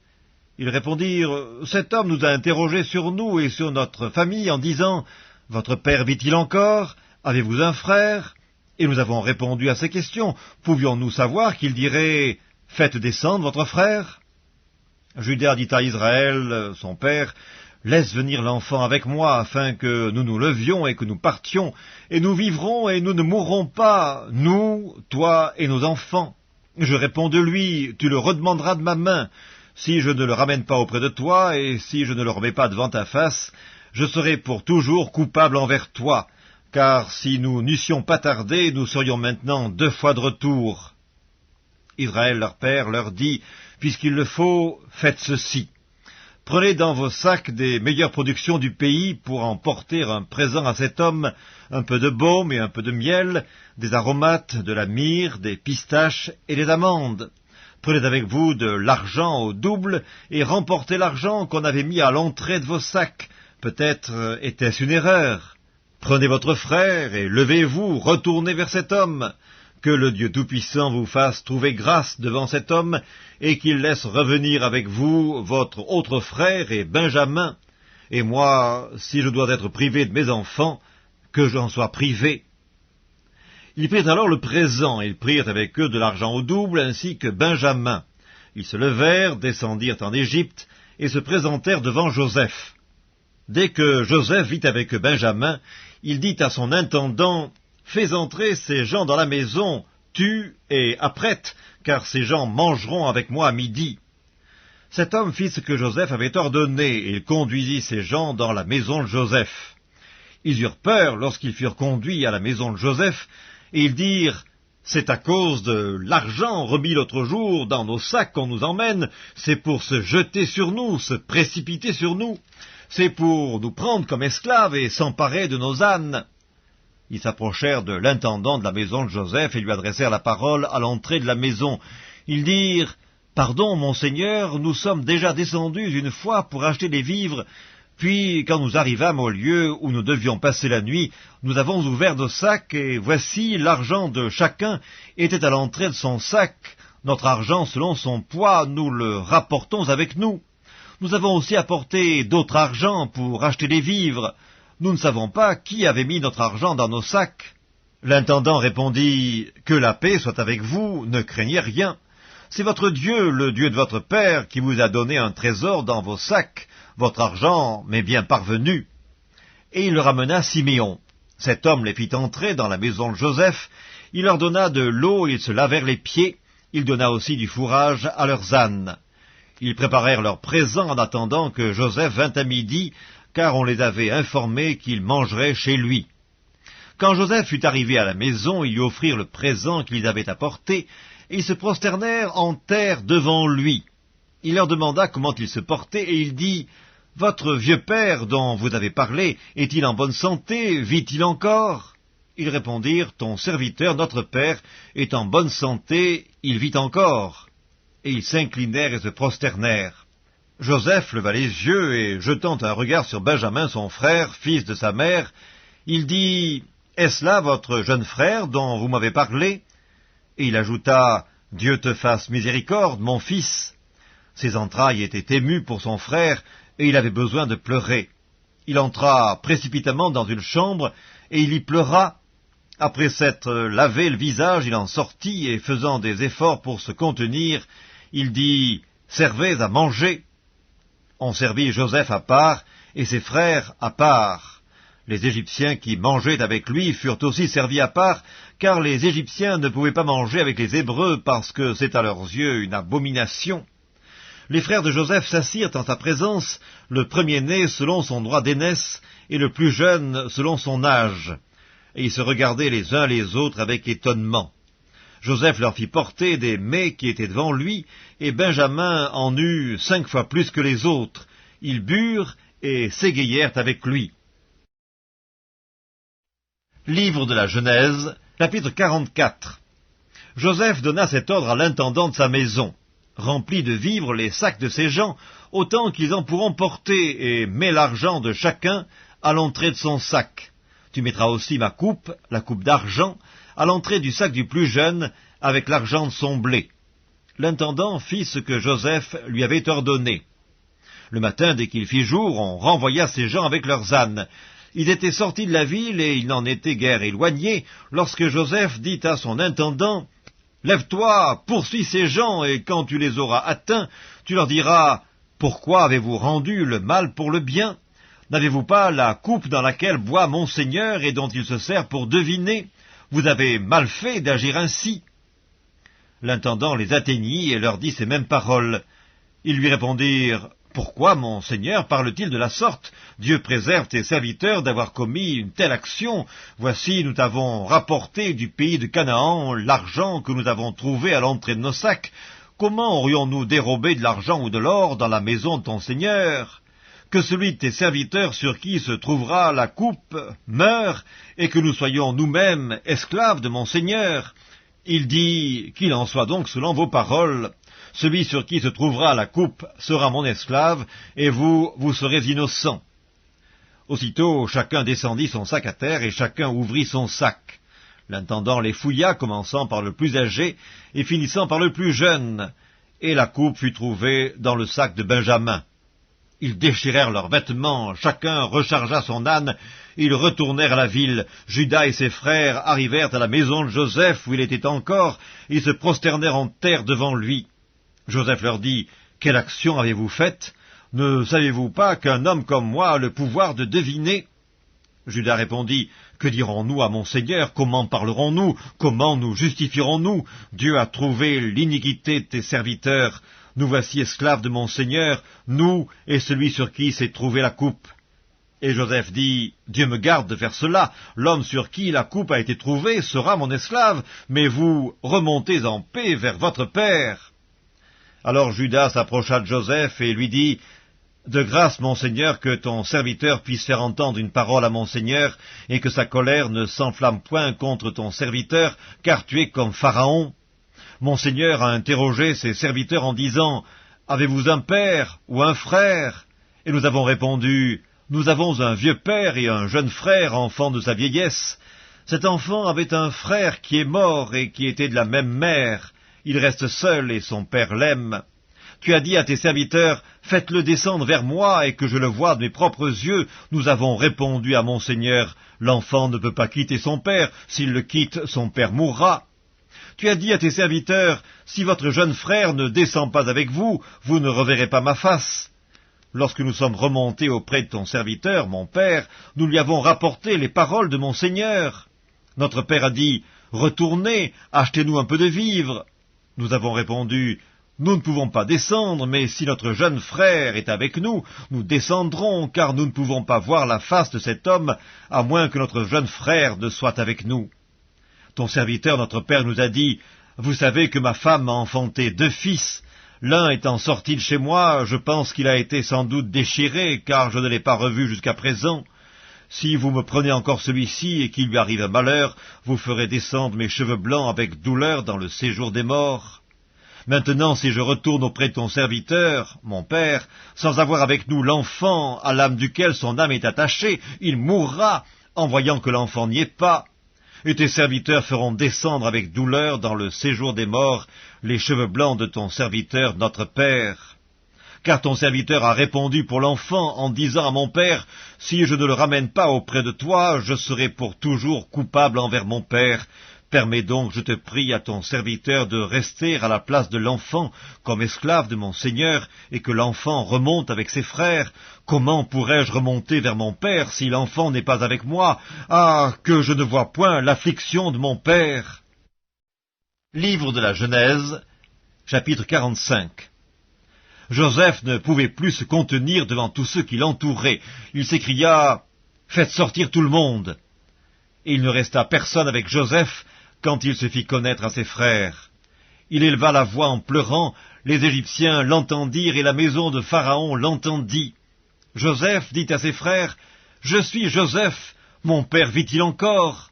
Ils répondirent, « Cet homme nous a interrogés sur nous et sur notre famille en disant, « Votre père vit-il encore? Avez-vous un frère ?» Et nous avons répondu à ces questions. Pouvions-nous savoir qu'il dirait, « Faites descendre votre frère ?» Judas dit à Israël, son père, « Laisse venir l'enfant avec moi, afin que nous nous levions et que nous partions, et nous vivrons et nous ne mourrons pas, nous, toi et nos enfants. » Je réponds de lui, « Tu le redemanderas de ma main. Si je ne le ramène pas auprès de toi, et si je ne le remets pas devant ta face, je serai pour toujours coupable envers toi, car si nous n'eussions pas tardé, nous serions maintenant 2 fois de retour. » Israël, leur père, leur dit, « Puisqu'il le faut, faites ceci. Prenez dans vos sacs des meilleures productions du pays pour en porter un présent à cet homme, un peu de baume et un peu de miel, des aromates, de la myrrhe, des pistaches et des amandes. Prenez avec vous de l'argent au double et remportez l'argent qu'on avait mis à l'entrée de vos sacs. Peut-être était-ce une erreur. Prenez votre frère et levez-vous, retournez vers cet homme. Que le Dieu Tout-Puissant vous fasse trouver grâce devant cet homme, et qu'il laisse revenir avec vous votre autre frère et Benjamin. Et moi, si je dois être privé de mes enfants, que j'en sois privé. » Ils prirent alors le présent, ils prirent avec eux de l'argent au double, ainsi que Benjamin. Ils se levèrent, descendirent en Égypte, et se présentèrent devant Joseph. Dès que Joseph vit avec Benjamin, il dit à son intendant, « Fais entrer ces gens dans la maison, tue et apprête, car ces gens mangeront avec moi à midi. » Cet homme fit ce que Joseph avait ordonné, et il conduisit ces gens dans la maison de Joseph. Ils eurent peur lorsqu'ils furent conduits à la maison de Joseph, et ils dirent, « C'est à cause de l'argent remis l'autre jour dans nos sacs qu'on nous emmène, c'est pour se jeter sur nous, se précipiter sur nous, c'est pour nous prendre comme esclaves et s'emparer de nos ânes. » Ils s'approchèrent de l'intendant de la maison de Joseph et lui adressèrent la parole à l'entrée de la maison. Ils dirent, « Pardon, mon Seigneur, nous sommes déjà descendus une fois pour acheter des vivres, puis quand nous arrivâmes au lieu où nous devions passer la nuit, nous avons ouvert nos sacs, et voici l'argent de chacun était à l'entrée de son sac. Notre argent selon son poids, nous le rapportons avec nous. Nous avons aussi apporté d'autres argent pour acheter des vivres. Nous ne savons pas qui avait mis notre argent dans nos sacs. » L'intendant répondit, « Que la paix soit avec vous, ne craignez rien. C'est votre Dieu, le Dieu de votre Père, qui vous a donné un trésor dans vos sacs. Votre argent m'est bien parvenu. » Et il le ramena à Siméon. Cet homme les fit entrer dans la maison de Joseph. Il leur donna de l'eau, ils se lavèrent les pieds. Il donna aussi du fourrage à leurs ânes. Ils préparèrent leurs présents en attendant que Joseph vînt à midi, car on les avait informés qu'il mangerait chez lui. Quand Joseph fut arrivé à la maison, ils lui offrirent le présent qu'ils avaient apporté, et ils se prosternèrent en terre devant lui. Il leur demanda comment ils se portaient, et il dit, « Votre vieux père, dont vous avez parlé, est-il en bonne santé? Vit-il encore ?» Ils répondirent, « Ton serviteur, notre père, est en bonne santé, il vit encore. » Et ils s'inclinèrent et se prosternèrent. Joseph leva les yeux, et jetant un regard sur Benjamin, son frère, fils de sa mère, il dit, « Est-ce là votre jeune frère dont vous m'avez parlé ?» Et il ajouta, « Dieu te fasse miséricorde, mon fils. » Ses entrailles étaient émues pour son frère, et il avait besoin de pleurer. Il entra précipitamment dans une chambre, et il y pleura. Après s'être lavé le visage, il en sortit, et faisant des efforts pour se contenir, il dit, « Servez à manger. » On servit Joseph à part, et ses frères à part. Les Égyptiens qui mangeaient avec lui furent aussi servis à part, car les Égyptiens ne pouvaient pas manger avec les Hébreux, parce que c'est à leurs yeux une abomination. Les frères de Joseph s'assirent en sa présence, le premier-né selon son droit d'aînesse, et le plus jeune selon son âge. Et ils se regardaient les uns les autres avec étonnement. Joseph leur fit porter des mets qui étaient devant lui, et Benjamin en eut 5 fois plus que les autres. Ils burent et s'égayèrent avec lui. Livre de la Genèse, chapitre 44. Joseph donna cet ordre à l'intendant de sa maison. Remplis de vivres les sacs de ces gens, autant qu'ils en pourront porter, et mets l'argent de chacun à l'entrée de son sac. Tu mettras aussi ma coupe, la coupe d'argent, à l'entrée du sac du plus jeune, avec l'argent de son blé. L'intendant fit ce que Joseph lui avait ordonné. Le matin, dès qu'il fit jour, on renvoya ces gens avec leurs ânes. Ils étaient sortis de la ville et ils n'en étaient guère éloignés, lorsque Joseph dit à son intendant, « Lève-toi, poursuis ces gens, et quand tu les auras atteints, tu leur diras, « Pourquoi avez-vous rendu le mal pour le bien? N'avez-vous pas la coupe dans laquelle boit mon Seigneur et dont il se sert pour deviner? Vous avez mal fait d'agir ainsi. » L'intendant les atteignit et leur dit ces mêmes paroles. Ils lui répondirent, « Pourquoi mon Seigneur parle-t-il de la sorte? Dieu préserve tes serviteurs d'avoir commis une telle action. Voici, nous t'avons rapporté du pays de Canaan l'argent que nous avons trouvé à l'entrée de nos sacs. Comment aurions-nous dérobé de l'argent ou de l'or dans la maison de ton Seigneur? Que celui de tes serviteurs sur qui se trouvera la coupe meure, et que nous soyons nous-mêmes esclaves de mon Seigneur. » Il dit, « Qu'il en soit donc selon vos paroles. Celui sur qui se trouvera la coupe sera mon esclave, et vous serez innocents. » Aussitôt, chacun descendit son sac à terre, et chacun ouvrit son sac. L'intendant les fouilla, commençant par le plus âgé, et finissant par le plus jeune, et la coupe fut trouvée dans le sac de Benjamin. Ils déchirèrent leurs vêtements, chacun rechargea son âne, ils retournèrent à la ville. Judas et ses frères arrivèrent à la maison de Joseph, où il était encore, ils se prosternèrent en terre devant lui. Joseph leur dit, « Quelle action avez-vous faite? Ne savez-vous pas qu'un homme comme moi a le pouvoir de deviner ?» Judas répondit, « Que dirons-nous à mon Seigneur? Comment parlerons-nous? Comment nous justifierons-nous? Dieu a trouvé l'iniquité de tes serviteurs. Nous voici esclaves de mon Seigneur, nous et celui sur qui s'est trouvée la coupe. » Et Joseph dit, « Dieu me garde de faire cela. L'homme sur qui la coupe a été trouvée sera mon esclave, mais vous remontez en paix vers votre père. » Alors Judas s'approcha de Joseph et lui dit, « De grâce, mon Seigneur, que ton serviteur puisse faire entendre une parole à mon Seigneur, et que sa colère ne s'enflamme point contre ton serviteur, car tu es comme Pharaon. Mon Seigneur a interrogé ses serviteurs en disant, « Avez-vous un père ou un frère ?» Et nous avons répondu, « Nous avons un vieux père et un jeune frère, enfant de sa vieillesse. Cet enfant avait un frère qui est mort et qui était de la même mère. Il reste seul et son père l'aime. Tu as dit à tes serviteurs, « Faites-le descendre vers moi et que je le voie de mes propres yeux. » Nous avons répondu à mon Seigneur, « L'enfant ne peut pas quitter son père. S'il le quitte, son père mourra. » Tu as dit à tes serviteurs, « Si votre jeune frère ne descend pas avec vous, vous ne reverrez pas ma face. » Lorsque nous sommes remontés auprès de ton serviteur, mon père, nous lui avons rapporté les paroles de mon Seigneur. Notre père a dit, « Retournez, achetez-nous un peu de vivres. » Nous avons répondu, « Nous ne pouvons pas descendre, mais si notre jeune frère est avec nous, nous descendrons, car nous ne pouvons pas voir la face de cet homme, à moins que notre jeune frère ne soit avec nous. » Ton serviteur, notre père, nous a dit, « Vous savez que ma femme m'a enfanté 2 fils. L'un étant sorti de chez moi, je pense qu'il a été sans doute déchiré, car je ne l'ai pas revu jusqu'à présent. Si vous me prenez encore celui-ci et qu'il lui arrive un malheur, vous ferez descendre mes cheveux blancs avec douleur dans le séjour des morts. Maintenant, si je retourne auprès de ton serviteur, mon père, sans avoir avec nous l'enfant à l'âme duquel son âme est attachée, il mourra en voyant que l'enfant n'y est pas. Et tes serviteurs feront descendre avec douleur dans le séjour des morts les cheveux blancs de ton serviteur notre père. Car ton serviteur a répondu pour l'enfant en disant à mon père, « Si je ne le ramène pas auprès de toi, je serai pour toujours coupable envers mon père. Permets donc, je te prie, à ton serviteur de rester à la place de l'enfant comme esclave de mon Seigneur, et que l'enfant remonte avec ses frères. Comment pourrais-je remonter vers mon père si l'enfant n'est pas avec moi? Ah, que je ne vois point l'affliction de mon père !» Livre de la Genèse, chapitre 45. Joseph ne pouvait plus se contenir devant tous ceux qui l'entouraient. Il s'écria, « Faites sortir tout le monde !» Et il ne resta personne avec Joseph quand il se fit connaître à ses frères. Il éleva la voix en pleurant, les Égyptiens l'entendirent et la maison de Pharaon l'entendit. Joseph dit à ses frères, « Je suis Joseph, mon père vit-il encore ?»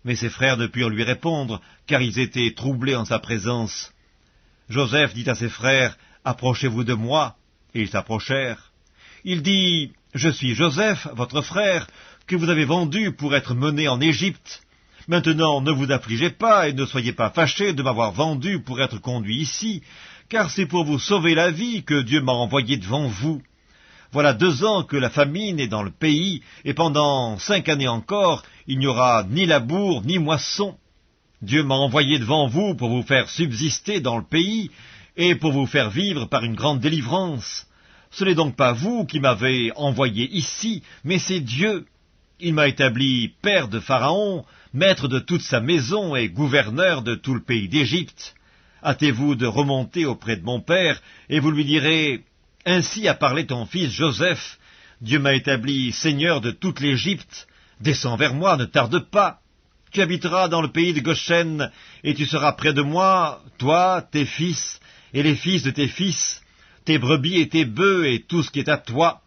Mais ses frères ne purent lui répondre, car ils étaient troublés en sa présence. Joseph dit à ses frères, « Approchez-vous de moi. » Et ils s'approchèrent. Il dit, « Je suis Joseph, votre frère, que vous avez vendu pour être mené en Égypte. Maintenant, ne vous affligez pas et ne soyez pas fâchés de m'avoir vendu pour être conduit ici, car c'est pour vous sauver la vie que Dieu m'a envoyé devant vous. Voilà 2 ans que la famine est dans le pays, et pendant 5 années encore, il n'y aura ni labour, ni moisson. Dieu m'a envoyé devant vous pour vous faire subsister dans le pays, et pour vous faire vivre par une grande délivrance. Ce n'est donc pas vous qui m'avez envoyé ici, mais c'est Dieu. Il m'a établi père de Pharaon, maître de toute sa maison et gouverneur de tout le pays d'Égypte. Hâtez-vous de remonter auprès de mon père, et vous lui direz, « Ainsi a parlé ton fils Joseph, Dieu m'a établi seigneur de toute l'Égypte. Descends vers moi, ne tarde pas. Tu habiteras dans le pays de Goshen, et tu seras près de moi, toi, tes fils, et les fils de tes fils, tes brebis et tes bœufs, et tout ce qui est à toi.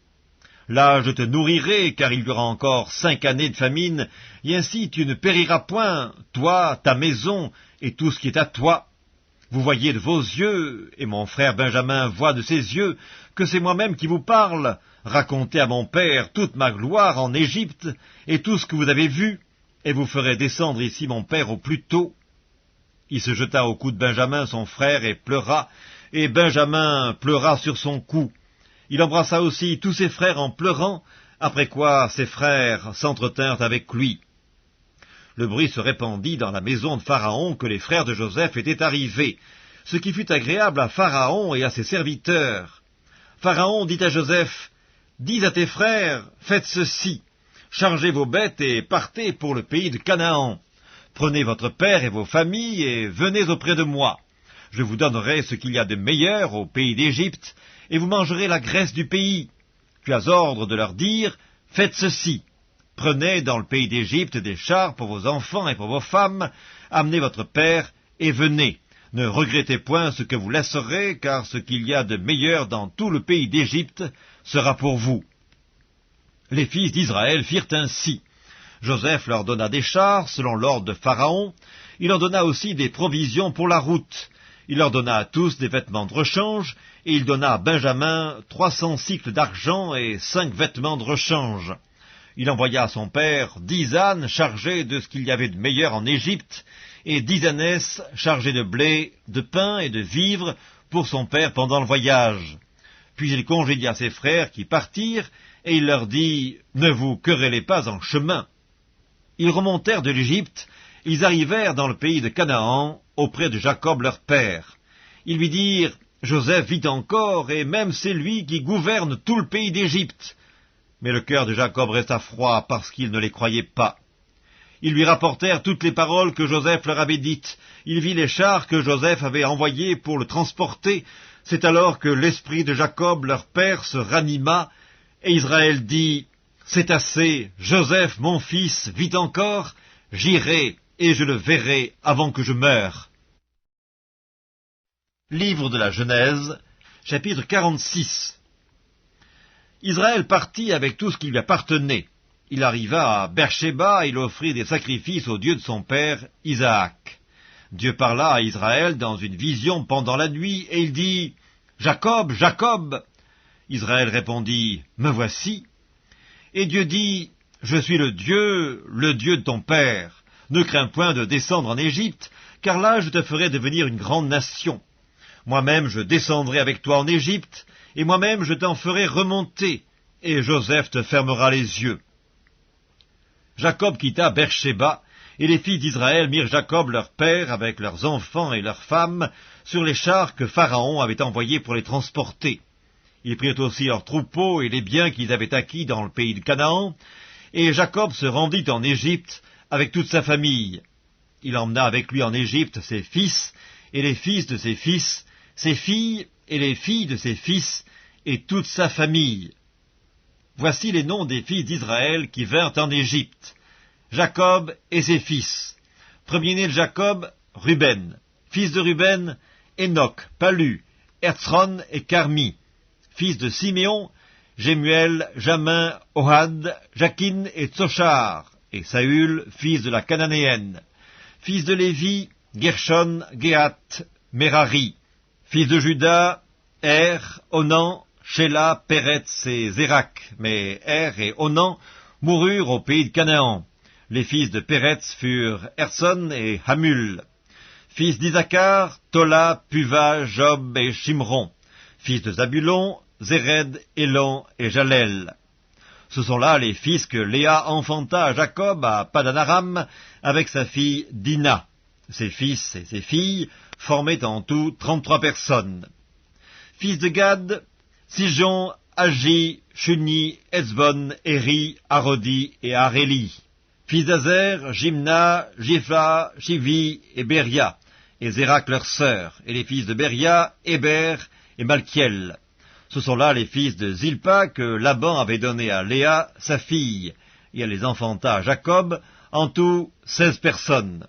Là je te nourrirai, car il y aura encore 5 années de famine, et ainsi tu ne périras point, toi, ta maison, et tout ce qui est à toi. Vous voyez de vos yeux, et mon frère Benjamin voit de ses yeux, que c'est moi-même qui vous parle. Racontez à mon père toute ma gloire en Égypte, et tout ce que vous avez vu, et vous ferez descendre ici mon père au plus tôt. » Il se jeta au cou de Benjamin, son frère, et Benjamin pleura sur son cou. Il embrassa aussi tous ses frères en pleurant, après quoi ses frères s'entretinrent avec lui. Le bruit se répandit dans la maison de Pharaon que les frères de Joseph étaient arrivés, ce qui fut agréable à Pharaon et à ses serviteurs. Pharaon dit à Joseph, « Dis à tes frères, faites ceci, chargez vos bêtes et partez pour le pays de Canaan. Prenez votre père et vos familles et venez auprès de moi. Je vous donnerai ce qu'il y a de meilleur au pays d'Égypte, et vous mangerez la graisse du pays. Tu as ordre de leur dire, faites ceci. Prenez dans le pays d'Égypte des chars pour vos enfants et pour vos femmes, amenez votre père et venez. Ne regrettez point ce que vous laisserez, car ce qu'il y a de meilleur dans tout le pays d'Égypte sera pour vous. » Les fils d'Israël firent ainsi. Joseph leur donna des chars, selon l'ordre de Pharaon. Il leur donna aussi des provisions pour la route. Il leur donna à tous des vêtements de rechange, et il donna à Benjamin 300 cycles d'argent et 5 vêtements de rechange. Il envoya à son père 10 ânes chargés de ce qu'il y avait de meilleur en Égypte, et 10 ânesses chargées de blé, de pain et de vivres pour son père pendant le voyage. Puis il congédia ses frères qui partirent, et il leur dit, « Ne vous querellez pas en chemin. » Ils remontèrent de l'Égypte, ils arrivèrent dans le pays de Canaan, auprès de Jacob leur père. Ils lui dirent, « Joseph vit encore, et même c'est lui qui gouverne tout le pays d'Égypte. » Mais le cœur de Jacob resta froid, parce qu'il ne les croyait pas. Ils lui rapportèrent toutes les paroles que Joseph leur avait dites. Il vit les chars que Joseph avait envoyés pour le transporter. C'est alors que l'esprit de Jacob leur père se ranima, et Israël dit, « C'est assez, Joseph mon fils vit encore, j'irai et je le verrai avant que je meure. » Livre de la Genèse, chapitre 46. Israël partit avec tout ce qui lui appartenait. Il arriva à Beersheba, il offrit des sacrifices au Dieu de son père, Isaac. Dieu parla à Israël dans une vision pendant la nuit, et il dit, « Jacob, Jacob !» Israël répondit, « Me voici. » Et Dieu dit, « Je suis le Dieu de ton père. Ne crains point de descendre en Égypte, car là je te ferai devenir une grande nation. Moi-même je descendrai avec toi en Égypte, et moi-même je t'en ferai remonter, et Joseph te fermera les yeux. » Jacob quitta Beersheba, et les fils d'Israël mirent Jacob leur père avec leurs enfants et leurs femmes sur les chars que Pharaon avait envoyés pour les transporter. Ils prirent aussi leurs troupeaux et les biens qu'ils avaient acquis dans le pays de Canaan, et Jacob se rendit en Égypte avec toute sa famille. Il emmena avec lui en Égypte ses fils et les fils de ses fils, ses filles et les filles de ses fils, et toute sa famille. Voici les noms des fils d'Israël qui vinrent en Égypte. Jacob et ses fils. Premier-né de Jacob, Ruben. Fils de Ruben, Enoch, Palu, Herzron et Carmi. Fils de Siméon, Jemuel, Jamin, Ohad, Jakin et Tsochar. Et Saül, fils de la Cananéenne. Fils de Lévi, Gershon, Géhat, Merari. Fils de Juda, Er, Onan, Shéla, Péretz et Zérak. Mais Er et Onan moururent au pays de Canaan. Les fils de Péretz furent Erson et Hamul. Fils d'Isaacar, Tola, Puva, Job et Shimron. Fils de Zabulon, Zéred, Élan et Jalel. Ce sont là les fils que Léa enfanta à Jacob à Padan-Aram avec sa fille Dina. Ses fils et ses filles formaient en tout 33 personnes. Fils de Gad, Sijon, Agi, Shuni, Ezbon, Éri, Arodi et Aréli. Fils d'Azer, Jimna, Jipha, Chivi et Beria, et Zérak leur sœur, et les fils de Beria, Héber et Malkiel. Ce sont là les fils de Zilpa que Laban avait donnés à Léa, sa fille, et elle les enfanta à Jacob, en tout 16 personnes.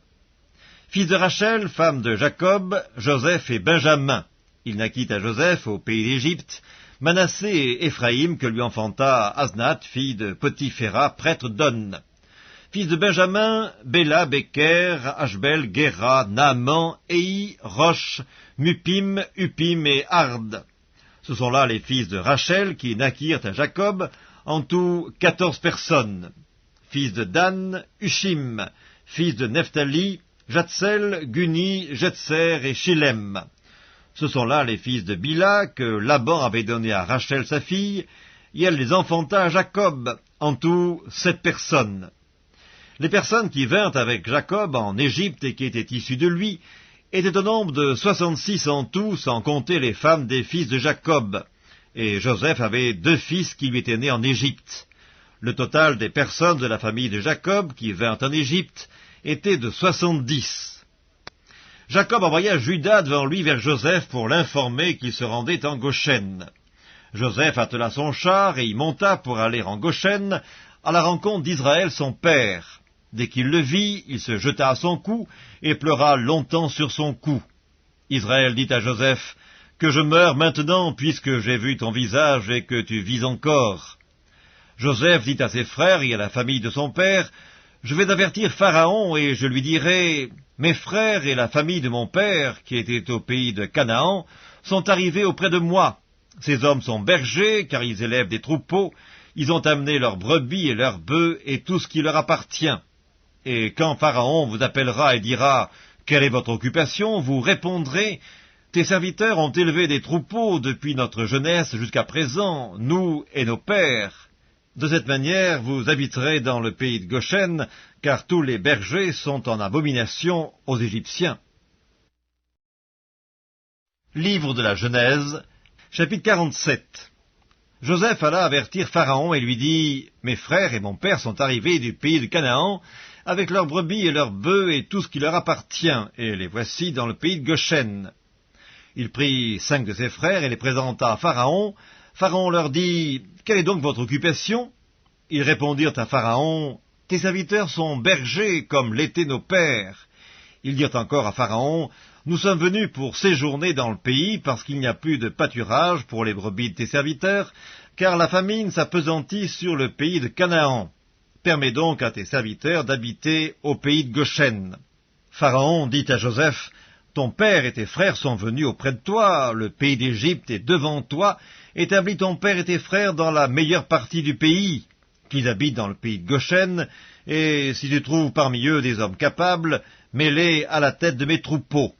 Fils de Rachel, femme de Jacob, Joseph et Benjamin. Il naquit à Joseph au pays d'Égypte, Manassé et Éphraïm que lui enfanta Asnath, fille de Potiphéra, prêtre d'On. Fils de Benjamin, Béla, Beker, Ashbel, Guéra, Naaman, Ei, Roche, Mupim, Upim et Ard. Ce sont là les fils de Rachel qui naquirent à Jacob, en tout 14 personnes. Fils de Dan, Ushim. Fils de Nephtali, Jatsel, Guni, Jetser et Shilem. Ce sont là les fils de Bila que Laban avait donnés à Rachel sa fille, et elle les enfanta à Jacob, en tout 7 personnes. Les personnes qui vinrent avec Jacob en Égypte et qui étaient issues de lui étaient au nombre de 66 en tout, sans compter les femmes des fils de Jacob. Et Joseph avait 2 fils qui lui étaient nés en Égypte. Le total des personnes de la famille de Jacob qui vinrent en Égypte était de 70. Jacob envoya Juda devant lui vers Joseph pour l'informer qu'il se rendait en Goshen. Joseph attela son char et y monta pour aller en Goshen à la rencontre d'Israël son père. Dès qu'il le vit, il se jeta à son cou et pleura longtemps sur son cou. Israël dit à Joseph, « Que je meure maintenant, puisque j'ai vu ton visage et que tu vis encore. » Joseph dit à ses frères et à la famille de son père, « Je vais avertir Pharaon et je lui dirai, « Mes frères et la famille de mon père, qui était au pays de Canaan, sont arrivés auprès de moi. Ces hommes sont bergers, car ils élèvent des troupeaux, ils ont amené leurs brebis et leurs bœufs et tout ce qui leur appartient. Et quand Pharaon vous appellera et dira, « Quelle est votre occupation ?» vous répondrez, « Tes serviteurs ont élevé des troupeaux depuis notre jeunesse jusqu'à présent, nous et nos pères. » De cette manière, vous habiterez dans le pays de Goshen, car tous les bergers sont en abomination aux Égyptiens. Livre de la Genèse, chapitre 47. Joseph alla avertir Pharaon et lui dit, « Mes frères et mon père sont arrivés du pays de Canaan, avec leurs brebis et leurs bœufs et tout ce qui leur appartient, et les voici dans le pays de Goshen. » Il prit 5 de ses frères et les présenta à Pharaon. Pharaon leur dit, « Quelle est donc votre occupation ?» Ils répondirent à Pharaon, « Tes serviteurs sont bergers comme l'étaient nos pères. » Ils dirent encore à Pharaon, « Nous sommes venus pour séjourner dans le pays parce qu'il n'y a plus de pâturage pour les brebis de tes serviteurs, car la famine s'appesantit sur le pays de Canaan. Permets donc à tes serviteurs d'habiter au pays de Goshen. » Pharaon dit à Joseph, « Ton père et tes frères sont venus auprès de toi, le pays d'Égypte est devant toi, établis ton père et tes frères dans la meilleure partie du pays, qu'ils habitent dans le pays de Goshen, et si tu trouves parmi eux des hommes capables, mets-les à la tête de mes troupeaux. »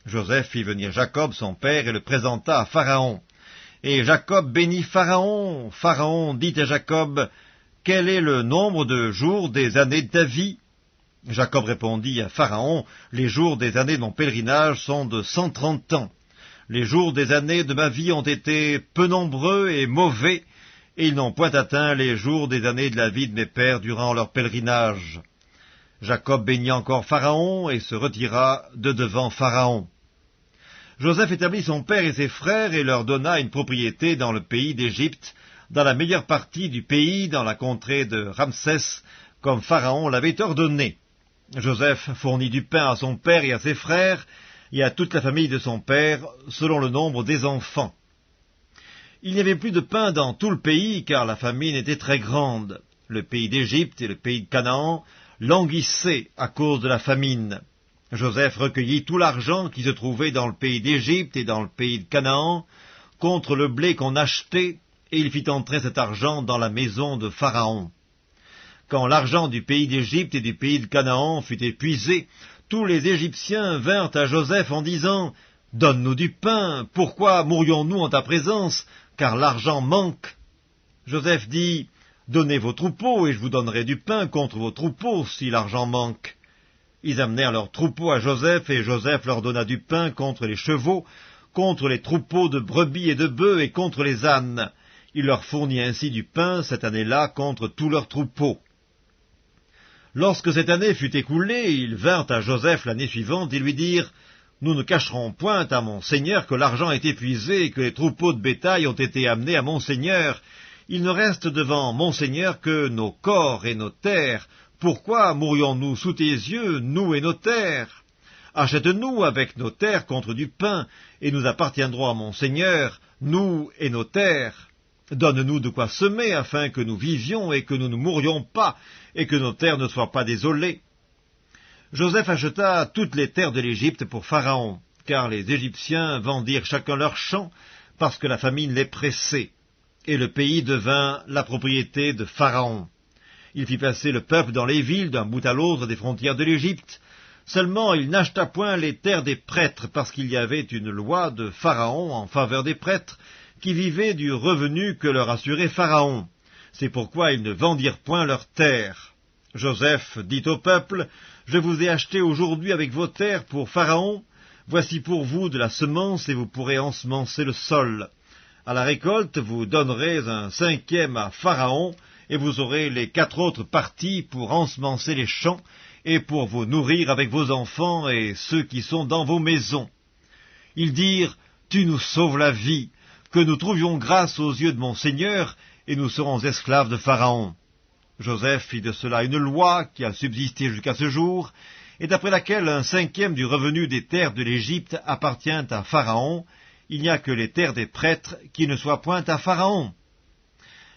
Joseph fit venir Jacob son père et le présenta à Pharaon. Et Jacob bénit Pharaon. Pharaon dit à Jacob, « Quel est le nombre de jours des années de ta vie ?» Jacob répondit à Pharaon, « Les jours des années de mon pèlerinage sont de 130 ans. Les jours des années de ma vie ont été peu nombreux et mauvais, et ils n'ont point atteint les jours des années de la vie de mes pères durant leur pèlerinage. » Jacob bénit encore Pharaon et se retira de devant Pharaon. Joseph établit son père et ses frères et leur donna une propriété dans le pays d'Égypte, dans la meilleure partie du pays, dans la contrée de Ramsès, comme Pharaon l'avait ordonné. Joseph fournit du pain à son père et à ses frères, et à toute la famille de son père, selon le nombre des enfants. Il n'y avait plus de pain dans tout le pays, car la famine était très grande. Le pays d'Égypte et le pays de Canaan languissaient à cause de la famine. Joseph recueillit tout l'argent qui se trouvait dans le pays d'Égypte et dans le pays de Canaan, contre le blé qu'on achetait, et il fit entrer cet argent dans la maison de Pharaon. Quand l'argent du pays d'Égypte et du pays de Canaan fut épuisé, tous les Égyptiens vinrent à Joseph en disant, « Donne-nous du pain, pourquoi mourions-nous en ta présence, car l'argent manque. Joseph dit, « Donnez vos troupeaux, et je vous donnerai du pain contre vos troupeaux, si l'argent manque. » Ils amenèrent leurs troupeaux à Joseph, et Joseph leur donna du pain contre les chevaux, contre les troupeaux de brebis et de bœufs, et contre les ânes. Il leur fournit ainsi du pain cette année-là contre tous leurs troupeaux. Lorsque cette année fut écoulée, ils vinrent à Joseph l'année suivante et lui dirent, « Nous ne cacherons point à mon seigneur que l'argent est épuisé et que les troupeaux de bétail ont été amenés à mon seigneur. Il ne reste devant mon seigneur que nos corps et nos terres. Pourquoi mourrions-nous sous tes yeux, nous et nos terres? Achète-nous avec nos terres contre du pain, et nous appartiendrons à mon seigneur, nous et nos terres. Donne-nous de quoi semer, afin que nous vivions et que nous ne mourions pas, et que nos terres ne soient pas désolées. » Joseph acheta toutes les terres de l'Égypte pour Pharaon, car les Égyptiens vendirent chacun leur champ, parce que la famine les pressait, et le pays devint la propriété de Pharaon. Il fit passer le peuple dans les villes d'un bout à l'autre des frontières de l'Égypte. Seulement il n'acheta point les terres des prêtres, parce qu'il y avait une loi de Pharaon en faveur des prêtres, qui vivaient du revenu que leur assurait Pharaon. C'est pourquoi ils ne vendirent point leurs terres. Joseph dit au peuple, « Je vous ai acheté aujourd'hui avec vos terres pour Pharaon. Voici pour vous de la semence, et vous pourrez ensemencer le sol. À la récolte, vous donnerez un 5e à Pharaon, et vous aurez les 4 autres parties pour ensemencer les champs, et pour vous nourrir avec vos enfants et ceux qui sont dans vos maisons. » Ils dirent, « Tu nous sauves la vie, que nous trouvions grâce aux yeux de mon Seigneur, et nous serons esclaves de Pharaon. » Joseph fit de cela une loi qui a subsisté jusqu'à ce jour, et d'après laquelle un 5e du revenu des terres de l'Égypte appartient à Pharaon. Il n'y a que les terres des prêtres qui ne soient point à Pharaon.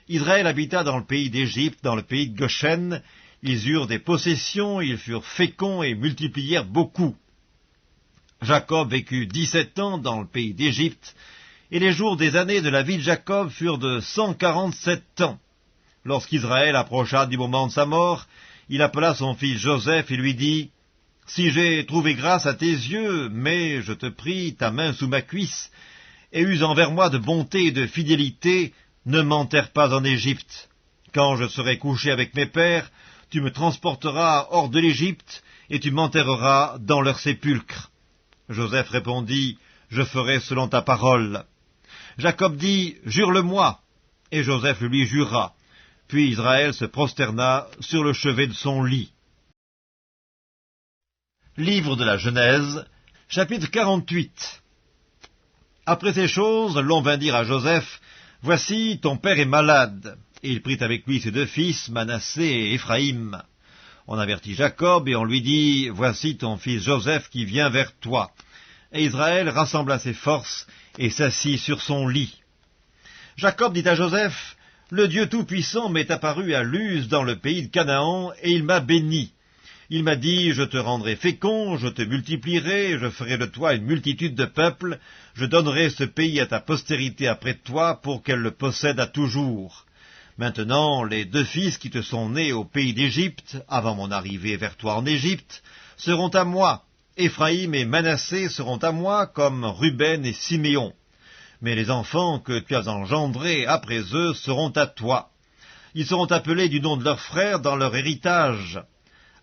Israël habita dans le pays d'Égypte, dans le pays de Goshen. Ils eurent des possessions, ils furent féconds et multiplièrent beaucoup. Jacob vécut 17 ans dans le pays d'Égypte, et les jours des années de la vie de Jacob furent de 147 ans. Lorsqu'Israël approcha du moment de sa mort, il appela son fils Joseph et lui dit, « Si j'ai trouvé grâce à tes yeux, mets, je te prie, ta main sous ma cuisse, et use envers moi de bonté et de fidélité, ne m'enterre pas en Égypte. Quand je serai couché avec mes pères, tu me transporteras hors de l'Égypte, et tu m'enterreras dans leur sépulcre. » Joseph répondit, « Je ferai selon ta parole. » Jacob dit, « Jure-le-moi. » Et Joseph lui jura. Puis Israël se prosterna sur le chevet de son lit. Livre de la Genèse, chapitre 48. Après ces choses, l'on vint dire à Joseph, « Voici, ton père est malade. » Et il prit avec lui ses 2 fils, Manassé et Éphraïm. On avertit Jacob, et on lui dit, « Voici ton fils Joseph qui vient vers toi. » Et Israël rassembla ses forces et s'assit sur son lit. Jacob dit à Joseph, « Le Dieu Tout-Puissant m'est apparu à Luz dans le pays de Canaan, et il m'a béni. Il m'a dit, je te rendrai fécond, je te multiplierai, je ferai de toi une multitude de peuples, je donnerai ce pays à ta postérité après toi, pour qu'elle le possède à toujours. Maintenant, les 2 fils qui te sont nés au pays d'Égypte, avant mon arrivée vers toi en Égypte, seront à moi. Éphraïm et Manassé seront à moi, comme Ruben et Siméon. Mais les enfants que tu as engendrés après eux seront à toi. Ils seront appelés du nom de leurs frères dans leur héritage.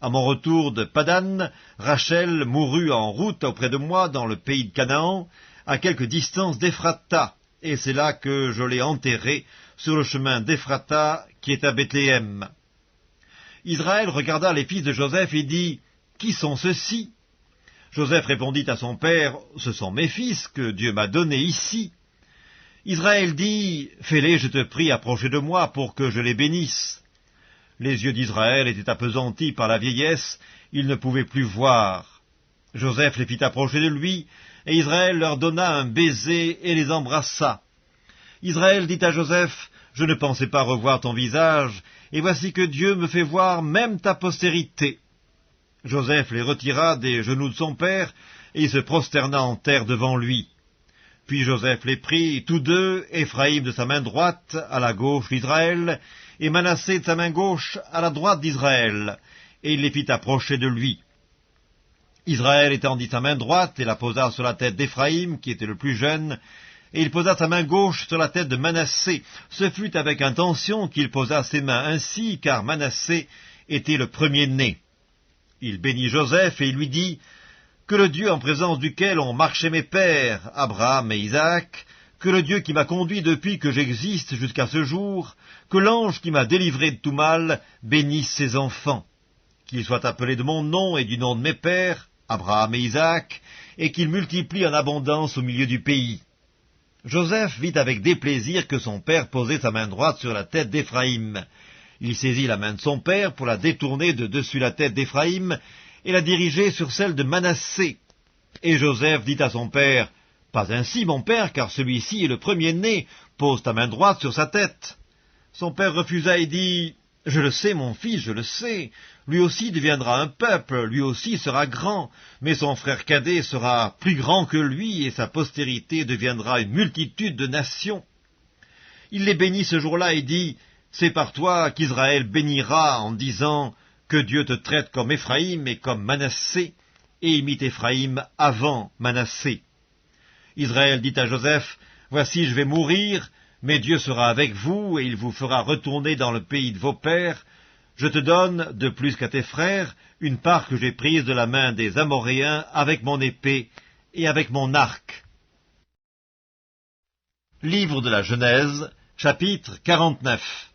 À mon retour de Padan, Rachel mourut en route auprès de moi dans le pays de Canaan, à quelque distance d'Ephrata, et c'est là que je l'ai enterrée, sur le chemin d'Ephrata qui est à Bethléem. » Israël regarda les fils de Joseph et dit, « Qui sont ceux-ci » Joseph répondit à son père, « Ce sont mes fils que Dieu m'a donnés ici. » Israël dit, « Fais-les, je te prie, approcher de moi pour que je les bénisse. » Les yeux d'Israël étaient appesantis par la vieillesse, ils ne pouvaient plus voir. Joseph les fit approcher de lui, et Israël leur donna un baiser et les embrassa. Israël dit à Joseph, « Je ne pensais pas revoir ton visage, et voici que Dieu me fait voir même ta postérité. » Joseph les retira des genoux de son père, et il se prosterna en terre devant lui. Puis Joseph les prit, tous 2, Éphraïm de sa main droite, à la gauche d'Israël, et Manassé de sa main gauche, à la droite d'Israël, et il les fit approcher de lui. Israël étendit sa main droite, et la posa sur la tête d'Éphraïm, qui était le plus jeune, et il posa sa main gauche sur la tête de Manassé. Ce fut avec intention qu'il posa ses mains ainsi, car Manassé était le premier-né. Il bénit Joseph et il lui dit, « Que le Dieu en présence duquel ont marché mes pères, Abraham et Isaac, que le Dieu qui m'a conduit depuis que j'existe jusqu'à ce jour, que l'ange qui m'a délivré de tout mal bénisse ses enfants, qu'ils soient appelés de mon nom et du nom de mes pères, Abraham et Isaac, et qu'ils multiplient en abondance au milieu du pays. » Joseph vit avec déplaisir que son père posait sa main droite sur la tête d'Éphraïm. Il saisit la main de son père pour la détourner de dessus la tête d'Éphraïm et la diriger sur celle de Manassé. Et Joseph dit à son père, « Pas ainsi, mon père, car celui-ci est le premier-né, pose ta main droite sur sa tête. » Son père refusa et dit, « Je le sais, mon fils, je le sais. Lui aussi deviendra un peuple, lui aussi sera grand, mais son frère cadet sera plus grand que lui, et sa postérité deviendra une multitude de nations. » Il les bénit ce jour-là et dit, « C'est par toi qu'Israël bénira en disant, que Dieu te traite comme Éphraïm et comme Manassé, et imite Éphraïm avant Manassé. » Israël dit à Joseph, « Voici, je vais mourir, mais Dieu sera avec vous, et il vous fera retourner dans le pays de vos pères. Je te donne, de plus qu'à tes frères, une part que j'ai prise de la main des Amoréens avec mon épée et avec mon arc. » Livre de la Genèse, chapitre 49.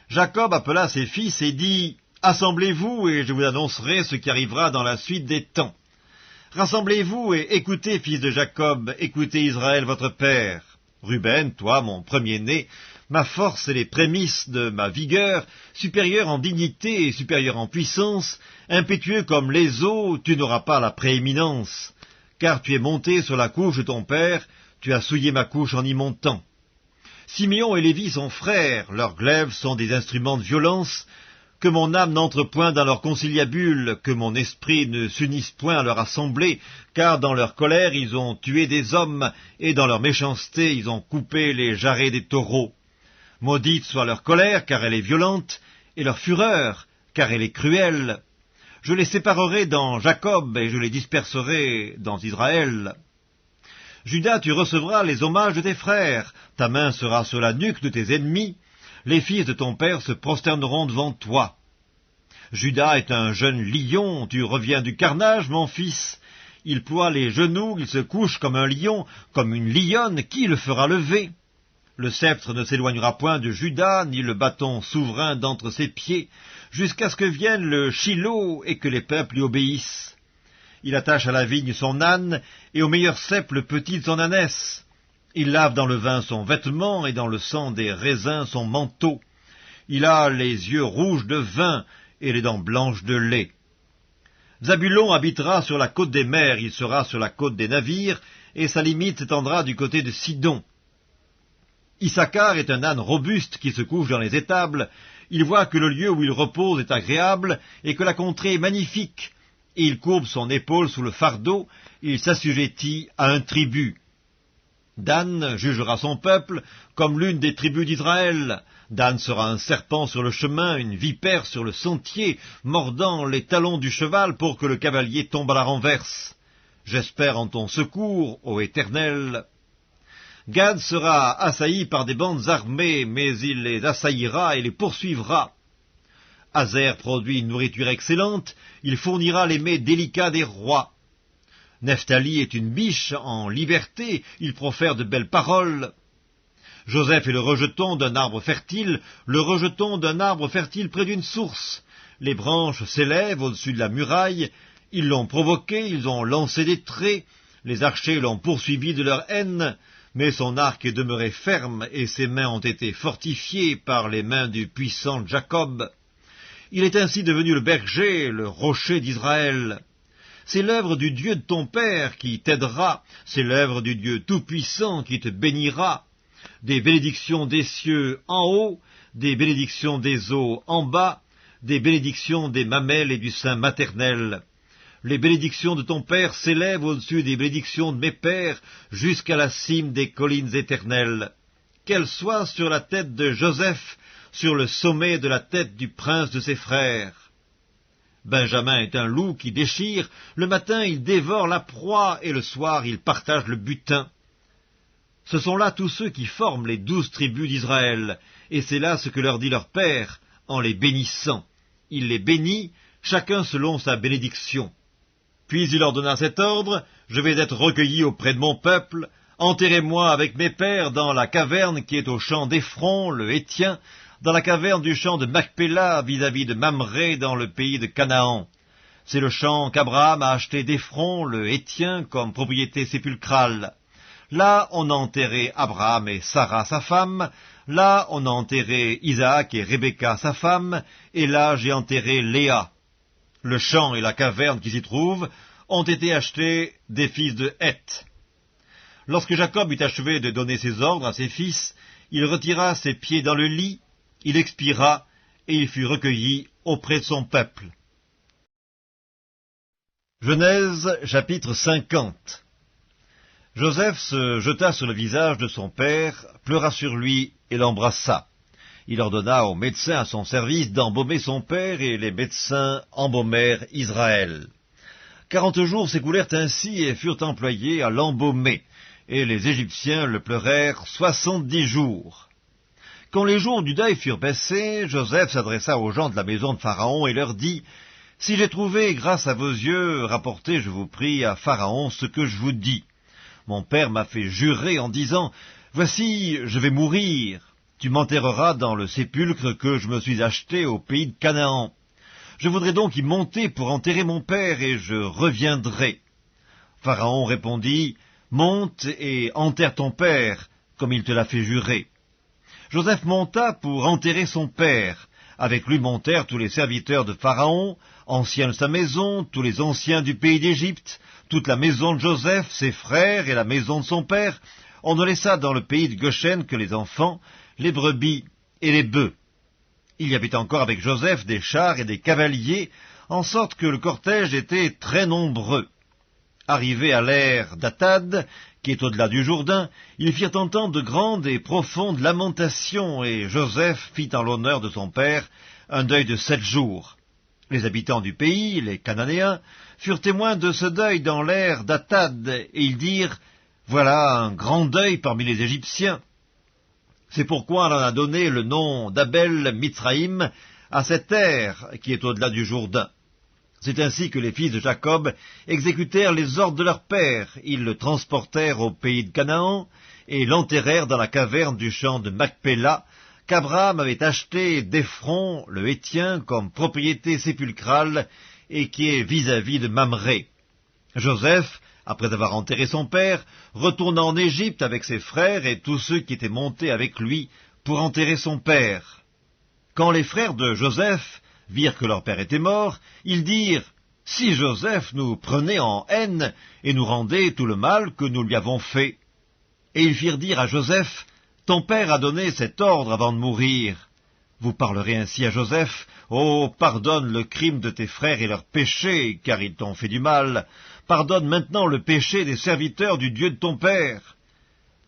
Jacob appela ses fils et dit, « Assemblez-vous, et je vous annoncerai ce qui arrivera dans la suite des temps. Rassemblez-vous et écoutez, fils de Jacob, écoutez Israël votre père. Ruben, toi, mon premier-né, ma force et les prémices de ma vigueur, supérieur en dignité et supérieur en puissance, impétueux comme les eaux, tu n'auras pas la prééminence, car tu es monté sur la couche de ton père, tu as souillé ma couche en y montant. Siméon et Lévi sont frères, leurs glaives sont des instruments de violence, que mon âme n'entre point dans leur conciliabule, que mon esprit ne s'unisse point à leur assemblée, car dans leur colère ils ont tué des hommes, et dans leur méchanceté ils ont coupé les jarrets des taureaux. Maudite soit leur colère, car elle est violente, et leur fureur, car elle est cruelle. Je les séparerai dans Jacob, et je les disperserai dans Israël. Judas, tu recevras les hommages de tes frères, ta main sera sur la nuque de tes ennemis, les fils de ton père se prosterneront devant toi. Judas est un jeune lion, tu reviens du carnage, mon fils. Il ploie les genoux, il se couche comme un lion, comme une lionne, qui le fera lever? Le sceptre ne s'éloignera point de Judas, ni le bâton souverain d'entre ses pieds, jusqu'à ce que vienne le Shilo et que les peuples lui obéissent. Il attache à la vigne son âne, et au meilleur cep le petit de son ânesse. Il lave dans le vin son vêtement, et dans le sang des raisins son manteau. Il a les yeux rouges de vin, et les dents blanches de lait. Zabulon habitera sur la côte des mers, il sera sur la côte des navires, et sa limite s'étendra du côté de Sidon. Issachar est un âne robuste qui se couche dans les étables. Il voit que le lieu où il repose est agréable, et que la contrée est magnifique. Et il courbe son épaule sous le fardeau, il s'assujettit à un tribut. Dan jugera son peuple comme l'une des tribus d'Israël. Dan sera un serpent sur le chemin, une vipère sur le sentier, mordant les talons du cheval pour que le cavalier tombe à la renverse. J'espère en ton secours, ô Éternel. Gad sera assailli par des bandes armées, mais il les assaillira et les poursuivra. Azer produit une nourriture excellente, il fournira les mets délicats des rois. Nephtali est une biche en liberté, il profère de belles paroles. Joseph est le rejeton d'un arbre fertile, le rejeton d'un arbre fertile près d'une source. Les branches s'élèvent au-dessus de la muraille, ils l'ont provoqué, ils ont lancé des traits, les archers l'ont poursuivi de leur haine, mais son arc est demeuré ferme et ses mains ont été fortifiées par les mains du puissant Jacob. Il est ainsi devenu le berger, le rocher d'Israël. C'est l'œuvre du Dieu de ton père qui t'aidera, c'est l'œuvre du Dieu tout-puissant qui te bénira. Des bénédictions des cieux en haut, des bénédictions des eaux en bas, des bénédictions des mamelles et du sein maternel. Les bénédictions de ton père s'élèvent au-dessus des bénédictions de mes pères, jusqu'à la cime des collines éternelles. Qu'elles soient sur la tête de Joseph, sur le sommet de la tête du prince de ses frères. Benjamin est un loup qui déchire, le matin il dévore la proie, et le soir il partage le butin. Ce sont là tous ceux qui forment les 12 tribus d'Israël, et c'est là ce que leur dit leur père, en les bénissant. Il les bénit, chacun selon sa bénédiction. Puis il leur donna cet ordre: je vais être recueilli auprès de mon peuple, enterrez-moi avec mes pères dans la caverne qui est au champ d'Éphron, le Héthien, dans la caverne du champ de Macpéla, vis-à-vis de Mamré, dans le pays de Canaan. C'est le champ qu'Abraham a acheté d'Éphron, le Héthien, comme propriété sépulcrale. Là, on a enterré Abraham et Sarah, sa femme. Là, on a enterré Isaac et Rebecca, sa femme. Et là, j'ai enterré Léa. Le champ et la caverne qui s'y trouvent ont été achetés des fils de Heth. Lorsque Jacob eut achevé de donner ses ordres à ses fils, il retira ses pieds dans le lit, il expira, et il fut recueilli auprès de son peuple. Genèse, chapitre 50. Joseph se jeta sur le visage de son père, pleura sur lui et l'embrassa. Il ordonna aux médecins à son service d'embaumer son père, et les médecins embaumèrent Israël. 40 jours s'écoulèrent ainsi et furent employés à l'embaumer, et les Égyptiens le pleurèrent 70 jours. Quand les jours du deuil furent passés, Joseph s'adressa aux gens de la maison de Pharaon et leur dit: « Si j'ai trouvé grâce à vos yeux, rapportez, je vous prie, à Pharaon ce que je vous dis. Mon père m'a fait jurer en disant: « Voici, je vais mourir. Tu m'enterreras dans le sépulcre que je me suis acheté au pays de Canaan. Je voudrais donc y monter pour enterrer mon père, et je reviendrai. » Pharaon répondit: « Monte et enterre ton père, comme il te l'a fait jurer. » Joseph monta pour enterrer son père. Avec lui montèrent tous les serviteurs de Pharaon, anciens de sa maison, tous les anciens du pays d'Égypte, toute la maison de Joseph, ses frères et la maison de son père. On ne laissa dans le pays de Goshen que les enfants, les brebis et les bœufs. Il y avait encore avec Joseph des chars et des cavaliers, en sorte que le cortège était très nombreux. Arrivés à l'ère d'Atad, qui est au-delà du Jourdain, ils firent entendre de grandes et profondes lamentations, et Joseph fit en l'honneur de son père un deuil de 7 jours. Les habitants du pays, les Cananéens, furent témoins de ce deuil dans l'ère d'Atad, et ils dirent: « Voilà un grand deuil parmi les Égyptiens. » C'est pourquoi on en a donné le nom d'Abel Mitzraïm à cette ère qui est au-delà du Jourdain. C'est ainsi que les fils de Jacob exécutèrent les ordres de leur père. Ils le transportèrent au pays de Canaan et l'enterrèrent dans la caverne du champ de Macpéla, qu'Abraham avait acheté d'Éphron, le Héthien, comme propriété sépulcrale, et qui est vis-à-vis de Mamré. Joseph, après avoir enterré son père, retourna en Égypte avec ses frères et tous ceux qui étaient montés avec lui pour enterrer son père. Quand les frères de Joseph virent que leur père était mort, ils dirent: « Si Joseph nous prenait en haine et nous rendait tout le mal que nous lui avons fait. » Et ils firent dire à Joseph: « Ton père a donné cet ordre avant de mourir. Vous parlerez ainsi à Joseph: « Oh, pardonne le crime de tes frères et leurs péchés, car ils t'ont fait du mal. Pardonne maintenant le péché des serviteurs du Dieu de ton père. »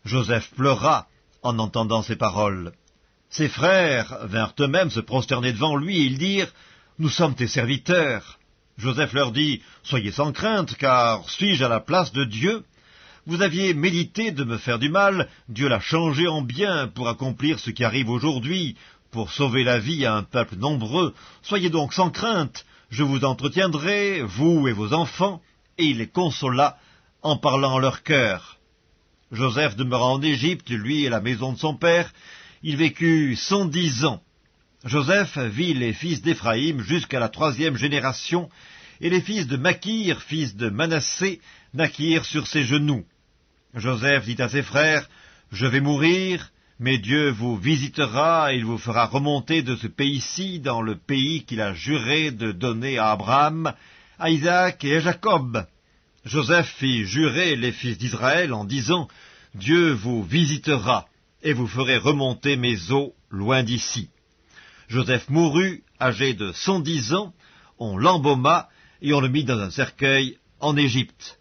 Joseph pleura en entendant ces paroles. Ses frères vinrent eux-mêmes se prosterner devant lui, et ils dirent: « Nous sommes tes serviteurs. » Joseph leur dit: « Soyez sans crainte, car suis-je à la place de Dieu? Vous aviez médité de me faire du mal, Dieu l'a changé en bien pour accomplir ce qui arrive aujourd'hui, pour sauver la vie à un peuple nombreux. Soyez donc sans crainte, je vous entretiendrai, vous et vos enfants. » Et il les consola en parlant en leur cœur. Joseph demeura en Égypte, lui et la maison de son père. Il vécut 110 ans. Joseph vit les fils d'Éphraïm jusqu'à la 3e génération, et les fils de Makir, fils de Manassé, naquirent sur ses genoux. Joseph dit à ses frères: « Je vais mourir, mais Dieu vous visitera, et il vous fera remonter de ce pays-ci dans le pays qu'il a juré de donner à Abraham, à Isaac et à Jacob. » Joseph fit jurer les fils d'Israël en disant: « Dieu vous visitera, et vous ferez remonter mes eaux loin d'ici. » Joseph mourut, âgé de 110 ans, on l'embauma, et on le mit dans un cercueil en Égypte.